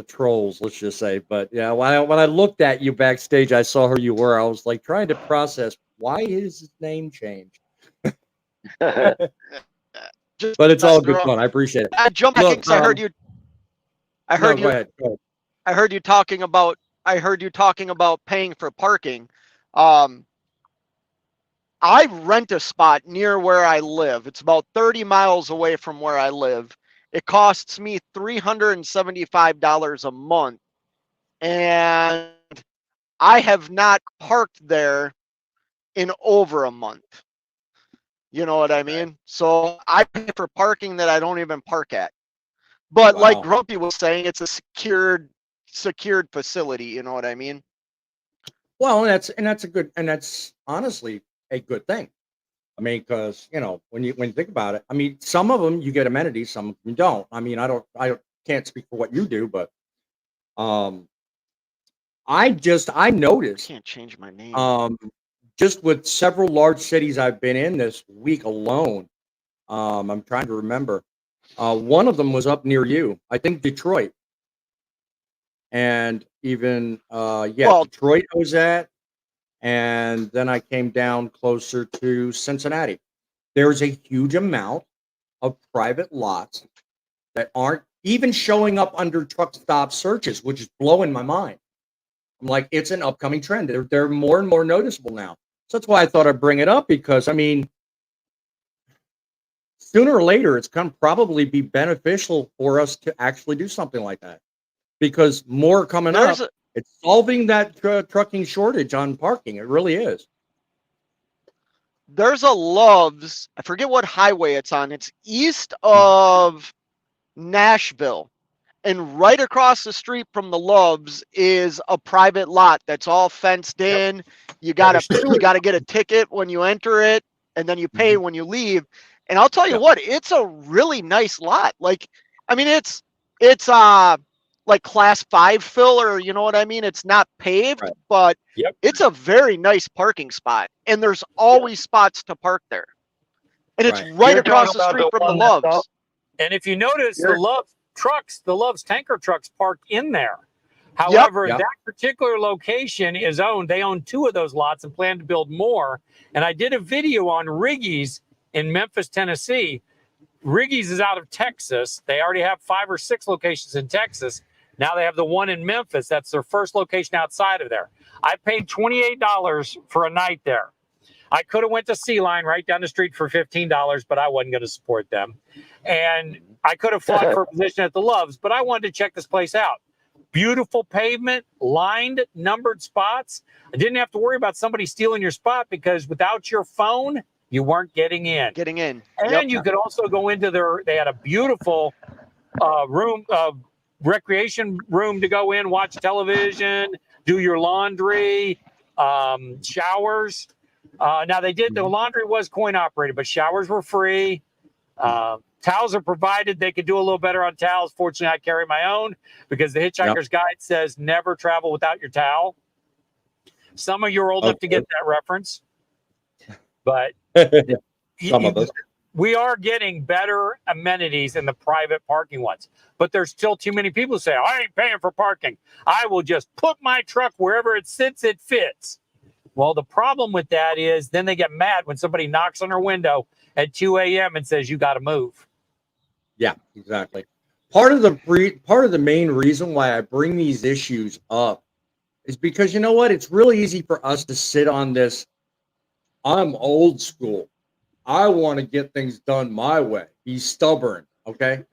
trolls, let's just say. But yeah, when I looked at you backstage, I saw who you were. I was like trying to process why is his name changed. Just But it's all messing good around. fun. I appreciate it. I jumped back Look, in 'cause I heard you. I heard no, you. Go ahead. Go ahead. I heard you talking about. I heard you talking about paying for parking. I rent a spot near where I live. It's about 30 miles away from where I live. It costs me $375 a month, and I have not parked there in over a month. You know what I mean? So I pay for parking that I don't even park at. But like Wow. Grumpy was saying, it's a secured facility. You know what I mean? Well, and that's honestly a good thing. I mean, because when you think about it, I mean, some of them you get amenities, some of them you don't. I mean, I can't speak for what you do, but I noticed Can't change my name. just with several large cities I've been in this week alone. I'm trying to remember. One of them was up near you, I think Detroit, and even Well- Detroit I was at. And then I came down closer to Cincinnati. There's a huge amount of private lots that aren't even showing up under truck stop searches, which is blowing my mind. I'm like, it's an upcoming trend. They're more and more noticeable now. So that's why I thought I'd bring it up because, I mean, sooner or later, it's going to probably be beneficial for us to actually do something like that because more coming up. It's solving that trucking shortage on parking. It really is. There's a Love's. I forget what highway it's on. It's east of Nashville. And right across the street from the Love's is a private lot that's all fenced in. You gotta get a ticket when you enter it, and then you pay when you leave. And I'll tell you what, it's a really nice lot. Like, I mean, it's like class 5 fill, or you know what I mean? It's not paved, but it's a very nice parking spot. And there's always spots to park there. And it's right across the street from the Love's. And if you notice, the Love's tanker trucks park in there. However, that particular location is owned. They own 2 of those lots and plan to build more. And I did a video on Riggy's in Memphis, Tennessee. Riggy's is out of Texas. They already have 5 or 6 locations in Texas. Now they have the one in Memphis. That's their first location outside of there. I paid $28 for a night there. I could have went to Sea Line right down the street for $15, but I wasn't going to support them. And I could have fought for a position at the Love's, but I wanted to check this place out. Beautiful pavement, lined, numbered spots. I didn't have to worry about somebody stealing your spot because without your phone, you weren't getting in. And you could also go into they had a beautiful recreation room to go in, watch television, do your laundry, showers. Now the laundry was coin operated, but showers were free. Towels are provided. They could do a little better on towels. Fortunately, I carry my own because the Hitchhiker's Guide says never travel without your towel. Some of you are old enough to get that reference, but Some of us. We are getting better amenities in the private parking ones, but there's still too many people who say, I ain't paying for parking. I will just put my truck wherever it sits, it fits. Well, the problem with that is then they get mad when somebody knocks on their window at 2 a.m. and says, you got to move. Yeah, exactly. Part of the main reason why I bring these issues up is because you know what? It's really easy for us to sit on this. I'm old school. I want to get things done my way. Be stubborn. Okay.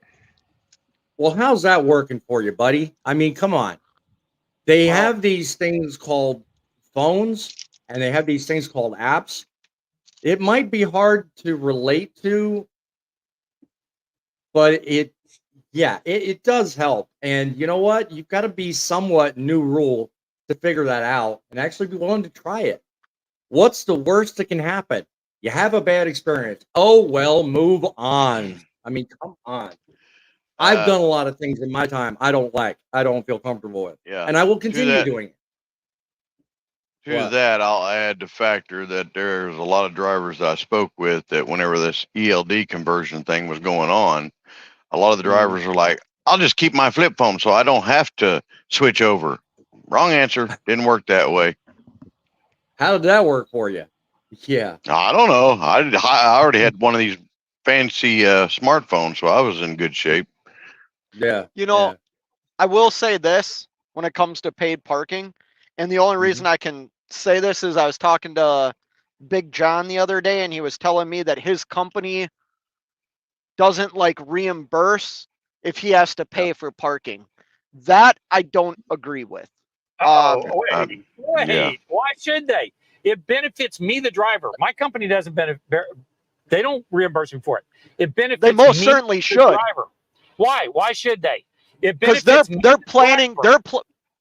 Well, how's that working for you, buddy? I mean, come on. They Well, have these things called phones and they have these things called apps. It might be hard to relate to, but it does help. And you know what? You've got to be somewhat new rule to figure that out and actually be willing to try it. What's the worst that can happen? You have a bad experience. Oh, well, move on. I mean, come on. I've Uh, done a lot of things in my time I don't feel comfortable with, yeah. and I will To continue that, doing it. to What? that, I'll add the factor that there's a lot of drivers that I spoke with that whenever this ELD conversion thing was going on, a lot of the Mhm. drivers were like, "I'll just keep my flip phone so I don't have to switch over." Wrong answer. Didn't work that way. How did that work for you? Yeah. I don't know. I already had one of these fancy smartphones, so I was in good shape. Yeah. you know, Yeah. I will say this when it comes to paid parking, and the only Mhm. reason I can say this is I was talking to Big John the other day, and he was telling me that his company doesn't like reimburse if he has to pay for parking. That I don't agree with. Oh, Uh, wait. yeah. Why should they? It benefits me, the driver. My company doesn't benefit. They don't reimburse me for it. It benefits They most me, certainly the should, driver. Why? Why should they? It because benefits me, they're the planning. driver.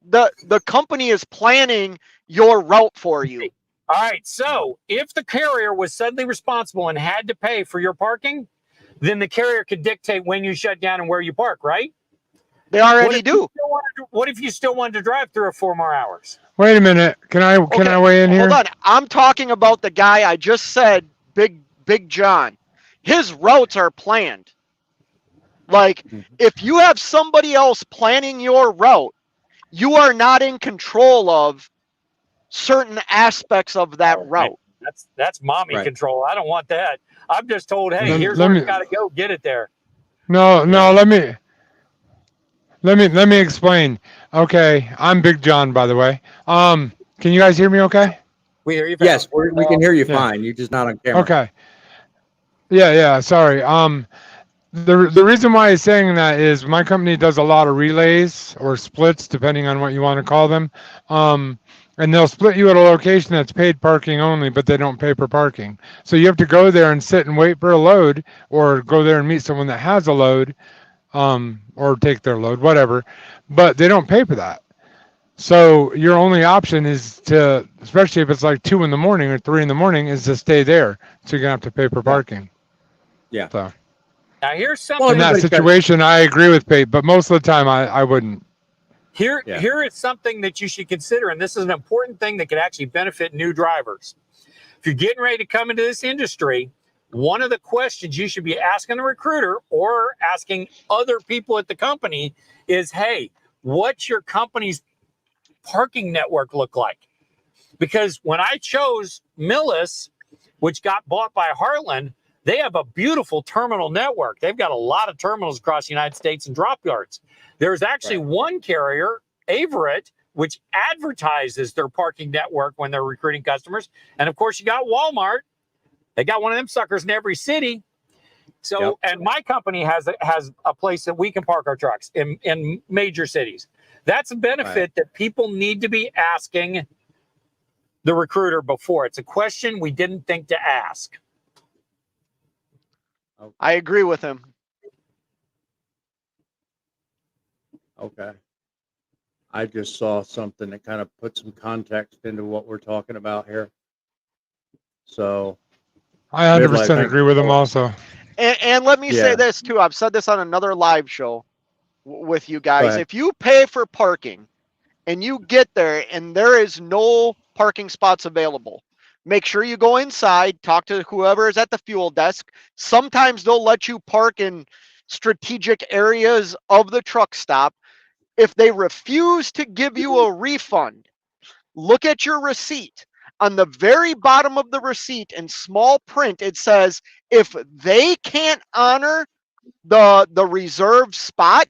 The company is planning your route for you. All right. So if the carrier was suddenly responsible and had to pay for your parking, then the carrier could dictate when you shut down and where you park, right? They already do. What if you still wanted to drive 3 or 4 more hours? Wait a minute. Can I Okay, weigh in here? hold on. I'm talking about the guy I just said, Big John. His routes are planned. Like, Mhm. if you have somebody else planning your route, you are not in control of certain aspects of that Oh, man. route. That's mommy Right. control. I don't want that. I'm just told, hey, Mhm. here's Let where me- you got to go. Get it there. No, Yeah. let me explain. Okay, I'm Big John, by the way. Can you guys hear me okay? We hear you. Yes, we can hear you Yeah. fine. You're just not on camera. Okay. Yeah, sorry. The reason why he's saying that is my company does a lot of relays or splits, depending on what you want to call them. And they'll split you at a location that's paid parking only, but they don't pay for parking. So you have to go there and sit and wait for a load, or go there and meet someone that has a load, or take their load, whatever. But they don't pay for that. So your only option is to, especially if it's like 2 in the morning or 3 in the morning, is to stay there. So you're gonna have to pay for parking. Yeah. So Now here's Well, something. in that everybody's got- situation, I agree with Pate, but most of the time I wouldn't. Here Yeah. is something that you should consider, and this is an important thing that could actually benefit new drivers. If you're getting ready to come into this industry, one of the questions you should be asking a recruiter or asking other people at the company is, hey, what's your company's parking network look like? Because when I chose Millis, which got bought by Heartland, they have a beautiful terminal network. They've got a lot of terminals across the United States and drop yards. There's actually one carrier, Averett, which advertises their parking network when they're recruiting customers. And of course, you got Walmart. They got one of them suckers in every city. So, Yep. and my company has a place that we can park our trucks in major cities. That's a benefit that people need to be asking the recruiter before. It's a question we didn't think to ask. I agree with him. Okay. I just saw something that kind of put some context into what we're talking about here. So, I 100% Midlife, agree with him also. And let me say Yeah. this too. I've said this on another live show with you guys. ahead. If you pay for parking and you get there and there is no parking spots available, make sure you go inside, talk to whoever is at the fuel desk. Sometimes they'll let you park in strategic areas of the truck stop. If they refuse to give you a refund, look at your receipt. On the very bottom of the receipt in small print, it says, if they can't honor the reserved spot,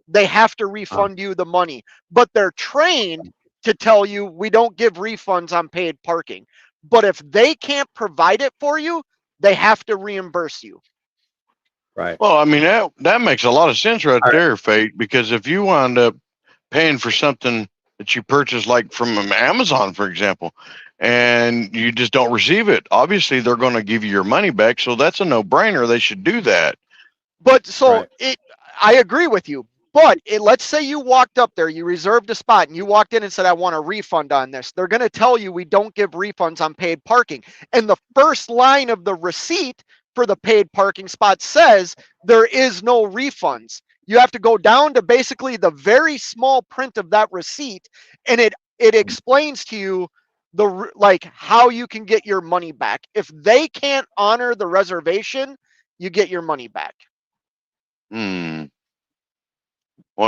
they have to refund you the money. But they're trained to tell you we don't give refunds on paid parking. But if they can't provide it for you, they have to reimburse you. Right. Well, I mean, that makes a lot of sense right there, Fate, because if you wind up paying for something that you purchase, like from Amazon, for example, and you just don't receive it, obviously they're going to give you your money back. So that's a no-brainer. They should do that. But so I agree with you. But let's say you walked up there, you reserved a spot, and you walked in and said, I want a refund on this. They're going to tell you we don't give refunds on paid parking. And the first line of the receipt for the paid parking spot says there is no refunds. You have to go down to basically the very small print of that receipt, and it explains to you how you can get your money back. If they can't honor the reservation, you get your money back. One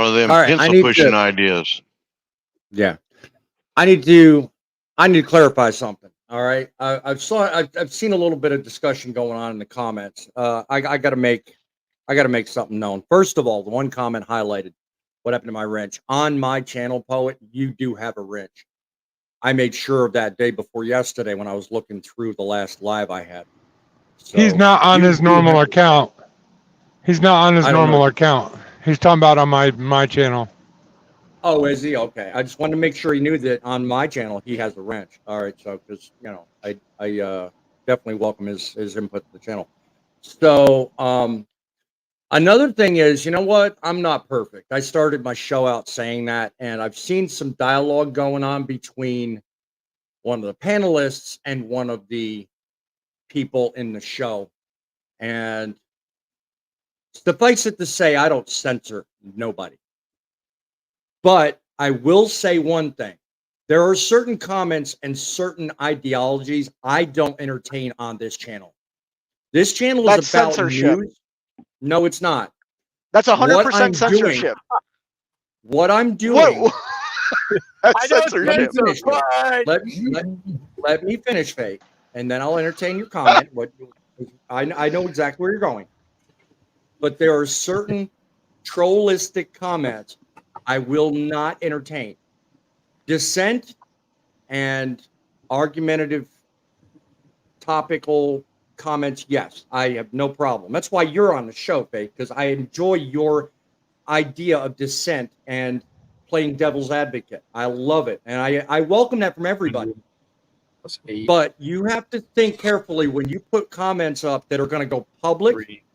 of them All right, pencil pushing ideas. Yeah, I need to clarify something. All right, I've seen a little bit of discussion going on in the comments. I got to make something known. First of all, the one comment highlighted what happened to my wrench on my channel, Poet. You do have a wrench. I made sure of that day before yesterday when I was looking through the last live I had. So He's not on his normal account. He's not on his normal account. He's talking about on my channel. Oh, is he? Okay. I just wanted to make sure he knew that on my channel he has a wrench. All right. So, because I definitely welcome his input to the channel. So, another thing is, you know what? I'm not perfect. I started my show out saying that, and I've seen some dialogue going on between one of the panelists and one of the people in the show, and suffice it to say, I don't censor nobody. But I will say one thing. There are certain comments and certain ideologies I don't entertain on this channel. This channel is about censorship. news. No, it's not. That's 100% censorship. What I'm doing. That's censorship. Let me finish, Faye, and then I'll entertain your comment. I know exactly where you're going. But there are certain trollistic comments I will not entertain. Dissent and argumentative, topical comments, yes, I have no problem. That's why you're on the show, Faith, because I enjoy your idea of dissent and playing devil's advocate. I love it, and I welcome that from everybody. But you have to think carefully when you put comments up that are going to go public.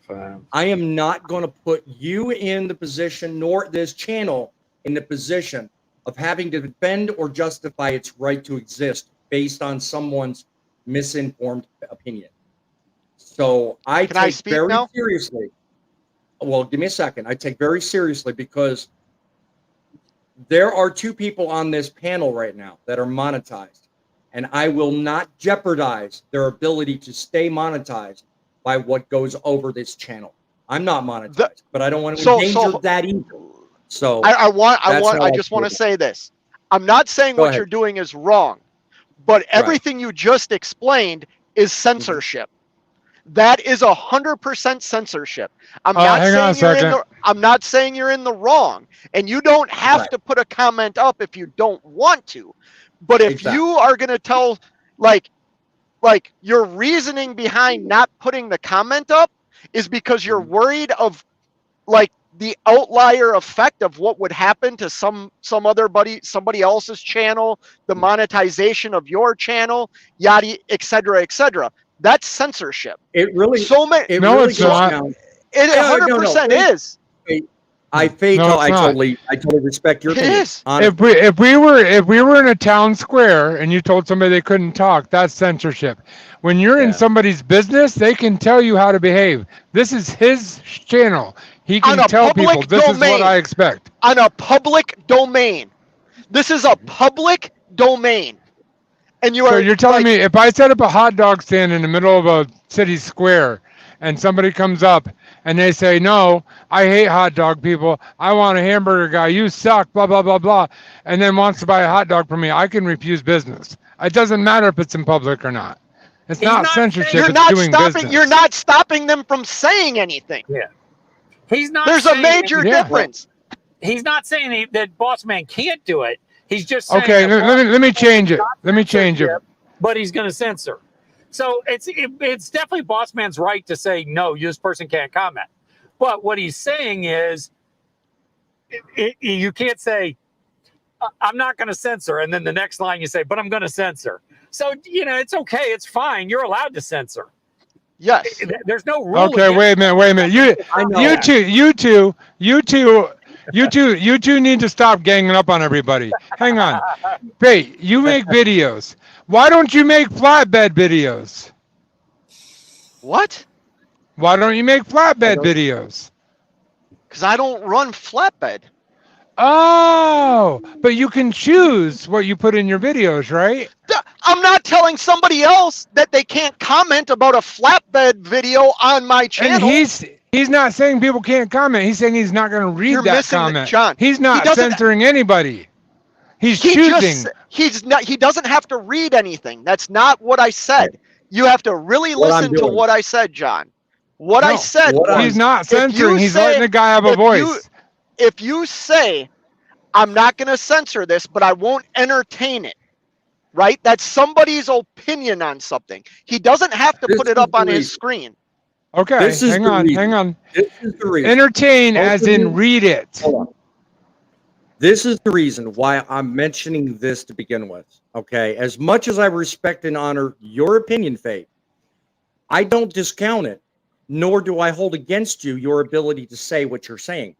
I am not going to put you in the position, nor this channel in the position of having to defend or justify its right to exist based on someone's misinformed opinion. So I take very seriously. Well, give me a second. I take very seriously because there are two people on this panel right now that are monetized, and I will not jeopardize their ability to stay monetized by what goes over this channel. I'm not monetized, but I don't want to endanger that either. So I just want to say this. I'm not saying what you're doing is wrong, but everything you just explained is censorship. That is 100% censorship. I'm not saying you're in the wrong, and you don't have to put a comment up if you don't want to. But if you are going to tell, like your reasoning behind not putting the comment up is because you're worried of like the outlier effect of what would happen to somebody else's channel, the monetization of your channel, yada, et cetera, et cetera. That's censorship. It really it's not. It 100% is. I totally respect your opinion. It is. If we were in a town square and you told somebody they couldn't talk, that's censorship. When you're in somebody's business, they can tell you how to behave. This is his channel. He can tell people this is what I expect. On a public domain. This is a public domain. And you're telling me if I set up a hot dog stand in the middle of a city square and somebody comes up and they say, no, I hate hot dog people. I want a hamburger guy. You suck, blah, blah, blah, blah. And then wants to buy a hot dog from me. I can refuse business. It doesn't matter if it's in public or not. It's not censorship. It's doing business. You're not stopping them from saying anything. Yeah. He's not. There's a saying- major Yeah. difference. He's not saying that Boss Man can't do it. He's just saying Okay, that let me change it. Let me change it. but he's going to censor. So it's definitely Boss Man's right to say no. This person can't comment. But what he's saying is, you can't say I'm not going to censor, and then the next line you say, but I'm going to censor. So it's okay. It's fine. You're allowed to censor. Yes. There's no rule. Okay, against- wait a minute. I know You that. two need to stop ganging up on everybody. Hang on. Hey, you make videos. Why don't you make flatbed videos? What? Why don't you make flatbed videos? Because I don't run flatbed. Oh, but you can choose what you put in your videos, right? I'm not telling somebody else that they can't comment about a flatbed video on my And channel. he's not saying people can't comment. He's saying he's not going to read You're that missing the- comment. John, He's he not doesn't- censoring anybody. He's He choosing. he doesn't have to read anything. That's not what I said. You have to really What I'm listen to doing. what I said, John. What I No, said what was, He's not if you censoring. He's say- letting the guy have a if you- voice. if you say, I'm not going to censor this, but I won't entertain it, right? That's somebody's opinion on something. He doesn't have to This put it is up the on his reason. screen. Okay, This is hang the on, reason. hang on. This is the reason. Entertain Both as of in you- read it. Hold on. This is the reason why I'm mentioning this to begin with. Okay. As much as I respect and honor your opinion, Faith, I don't discount it, nor do I hold against you your ability to say what you're saying.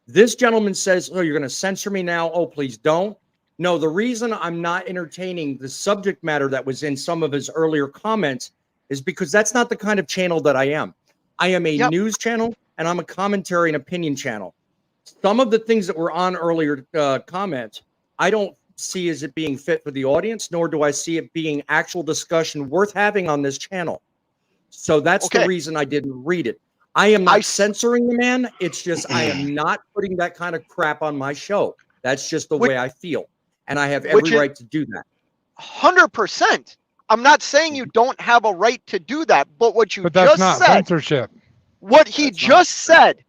This gentleman says, oh, you're going to censor me now. Oh, please don't. No, the reason I'm not entertaining the subject matter that was in some of his earlier comments is because that's not the kind of channel that I am. I am a Yep. news channel and I'm a commentary and opinion channel. Some of the things that were on earlier comments, I don't see as it being fit for the audience, nor do I see it being actual discussion worth having on this channel. So that's the Okay. reason I didn't read it. I am not I- censoring the man. It's just I am not putting that kind of crap on my show. That's just the Which- way I feel. And I have which every is- right to do that. 100%. I'm not saying you don't have a right to do that, but what you But that's just not said, censorship. what he That's not just said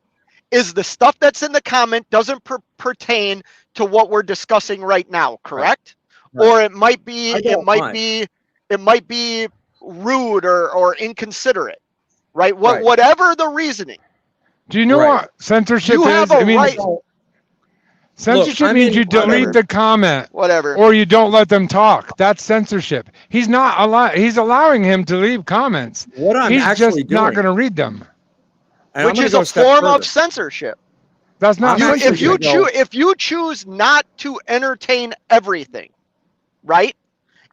is the stuff that's in the comment doesn't pertain to what we're discussing right now, correct? Right. Or it might be I don't mind. it might be rude or inconsiderate, right? Right. Whatever the reasoning. Do you know Right. what censorship You is? have a I mean, right- censorship I'm means in- you delete whatever. the comment Whatever. or you don't let them talk. That's censorship. He's not he's allowing him to leave comments. What I'm He's actually just not doing, going to read them. and I'm Which gonna is go a step form further. of censorship. That's not I'm You, actually if you gonna go- choose if you choose not to entertain everything, right?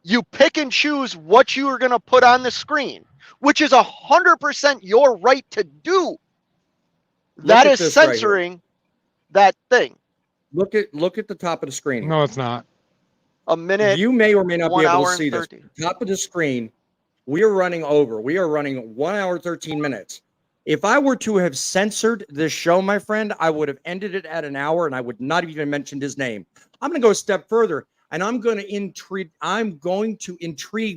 You pick and choose what you are going to put on the screen, which is 100% your right to do. That at is this right here. censoring that thing. Look at the top of the screen. No, it's not. A minute, You may or may not be 1 able hour to see and this. 30. Top of the screen, we are running over. We are running 1 hour, 13 minutes. If I were to have censored this show, my friend, I would have ended it at an hour and I would not have even mentioned his name. I'm going to go a step further and I'm going to intrigue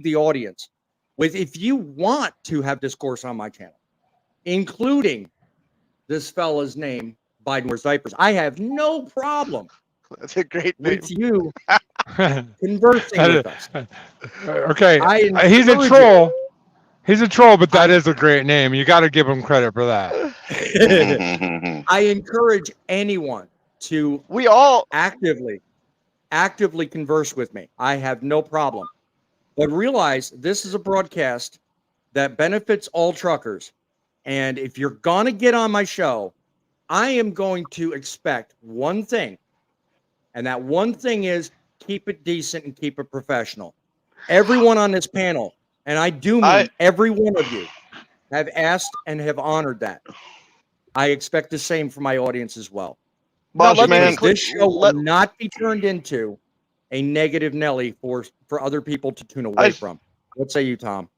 the audience with, if you want to have discourse on my channel, including this fella's name, Biden Wears Diapers, I have no problem That's a great name. with you conversing with us. Okay, I he's a encourage troll. He's a troll, but that is a great name. You got to give him credit for that. I encourage anyone to We all actively converse with me. I have no problem. But realize this is a broadcast that benefits all truckers. And if you're going to get on my show, I am going to expect one thing. And that one thing is keep it decent and keep it professional. Everyone on this panel, and I do mean every one of you, have asked and have honored that. I expect the same from my audience as well. Boss let me man, be clear. This show Let- will not be turned into a negative Nelly for other people to tune away from. What say you, Tom?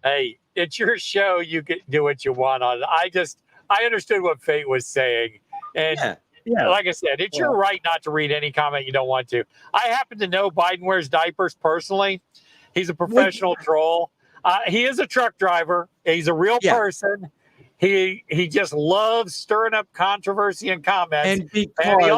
Hey, it's your show. You can do what you want on it. I understood what Fate was saying. And Yeah. like I said, it's your right not to read any comment you don't want to. I happen to know Biden Wears Diapers personally. He's a professional troll. He is a truck driver. He's a real Yeah. person. he just loves stirring up controversy and comments. And And he because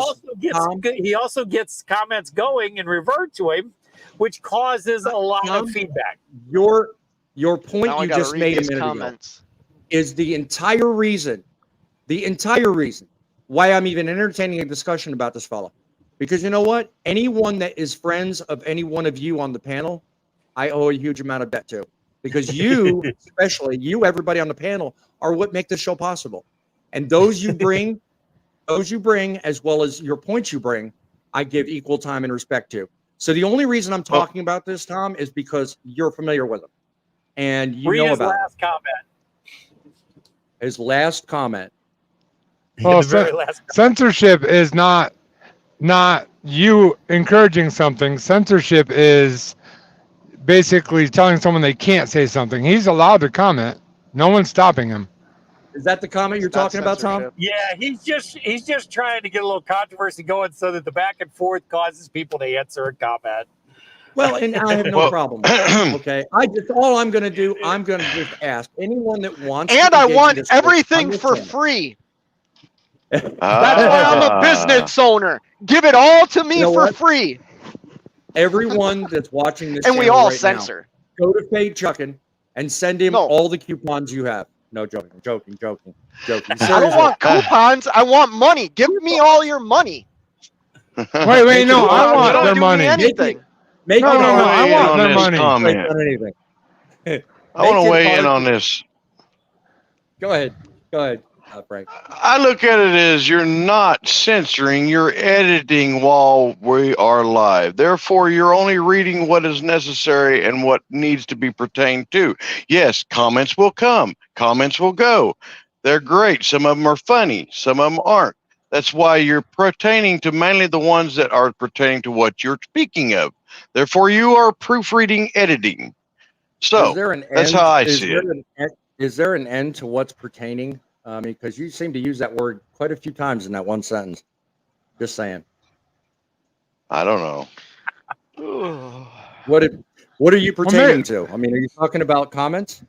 also gets comments going and revert to him, which causes a lot Tom, of feedback. your point Now I you gotta just read made a these minute ago comments. is the entire reason why I'm even entertaining a discussion about this fellow. Because you know what? Anyone that is friends of any one of you on the panel, I owe a huge amount of debt to. Because you, especially you, everybody on the panel, are what make this show possible. And those you bring, as well as your points you bring, I give equal time and respect to. So the only reason I'm talking about this, Tom, is because you're familiar with him. And you Read know his about last comment. his last comment. Well, The very last censorship is not you encouraging something. Censorship is basically telling someone they can't say something. He's allowed to comment. No one's stopping him. Is that the comment you're It's not talking about, Tom? censorship. Yeah, he's just trying to get a little controversy going so that the back and forth causes people to answer and comment. Well, and I have no Well, problem with that. Okay. All I'm going to do, I'm going to just ask anyone that wants And to I engage in want this everything for conversation. free. That's why I'm a business owner. Give it all to me You know for what? free. Everyone that's watching this And we channel all right censor. now, go to Fade Chuckin and send him No. all the coupons you have. No, joking. I don't Seriously. want coupons. I want money. Give me all your money. Wait, no, it I work. want Don't their do me money. anything. Make No, it no, hard. no, I weigh in want on their this money. comment. Haven't done anything. I want Make to it weigh in hard on to- this. Go ahead, Frank. I look at it as you're not censoring, you're editing while we are live. Therefore, you're only reading what is necessary and what needs to be pertained to. Yes, comments will come, comments will go. They're great. Some of them are funny, some of them aren't. That's why you're pertaining to mainly the ones that are pertaining to what you're speaking of. Therefore, you are proofreading, editing. So Is there an that's end? how I is see there it. an end- Is there an end to what's pertaining? Because you seem to use that word quite a few times in that one sentence. Just saying. I don't know. What are you Well, pertaining to? I mean, are you talking about comments?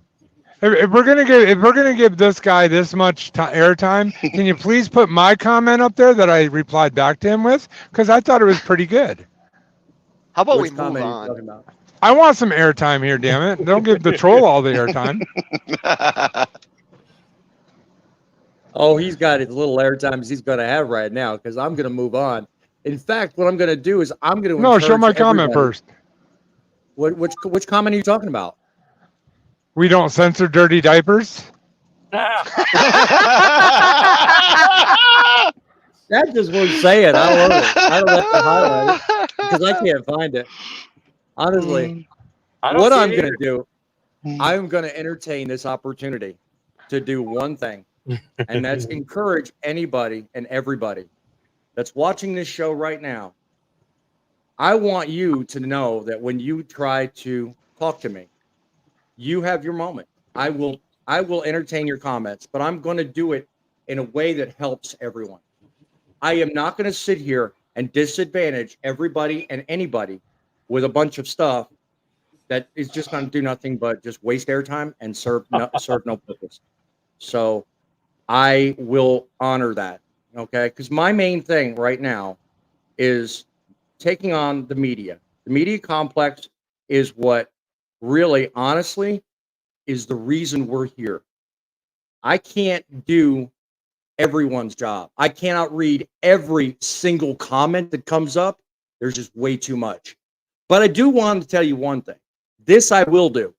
If we're gonna give this guy this much airtime, can you please put my comment up there that I replied back to him with? Because I thought it was pretty good. How about we Which move comment are you on? talking about? I want some airtime here, damn it! Don't give the troll all the airtime. Oh, he's got his little airtime he's going to have right now because I'm going to move on. In fact, what I'm going to do is I'm going to No, show my encourage comment everybody- first. Which comment are you talking about? We don't censor dirty diapers. That just won't say it. I love it. I don't have to highlight it because I can't find it. Honestly, I don't what see I'm it going either. to do, I'm going to entertain this opportunity to do one thing, and that's encourage anybody and everybody that's watching this show right now. I want you to know that when you try to talk to me, you have your moment. I will entertain your comments, but I'm going to do it in a way that helps everyone. I am not going to sit here and disadvantage everybody and anybody with a bunch of stuff that is just going to do nothing but just waste airtime and serve no purpose. So I will honor that, okay? Because my main thing right now is taking on the media. The media complex is what really, honestly, is the reason we're here. I can't do everyone's job. I cannot read every single comment that comes up. There's just way too much. But I do want to tell you one thing. This I will do.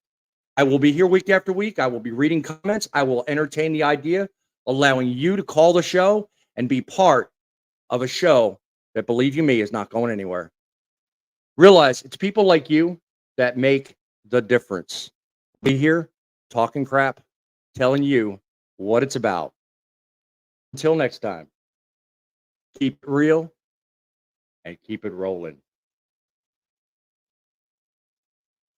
I will be here week after week. I will be reading comments. I will entertain the idea, allowing you to call the show and be part of a show that, believe you me, is not going anywhere. Realize it's people like you that make the difference. Be here talking crap, telling you what it's about. Until next time, keep it real and keep it rolling.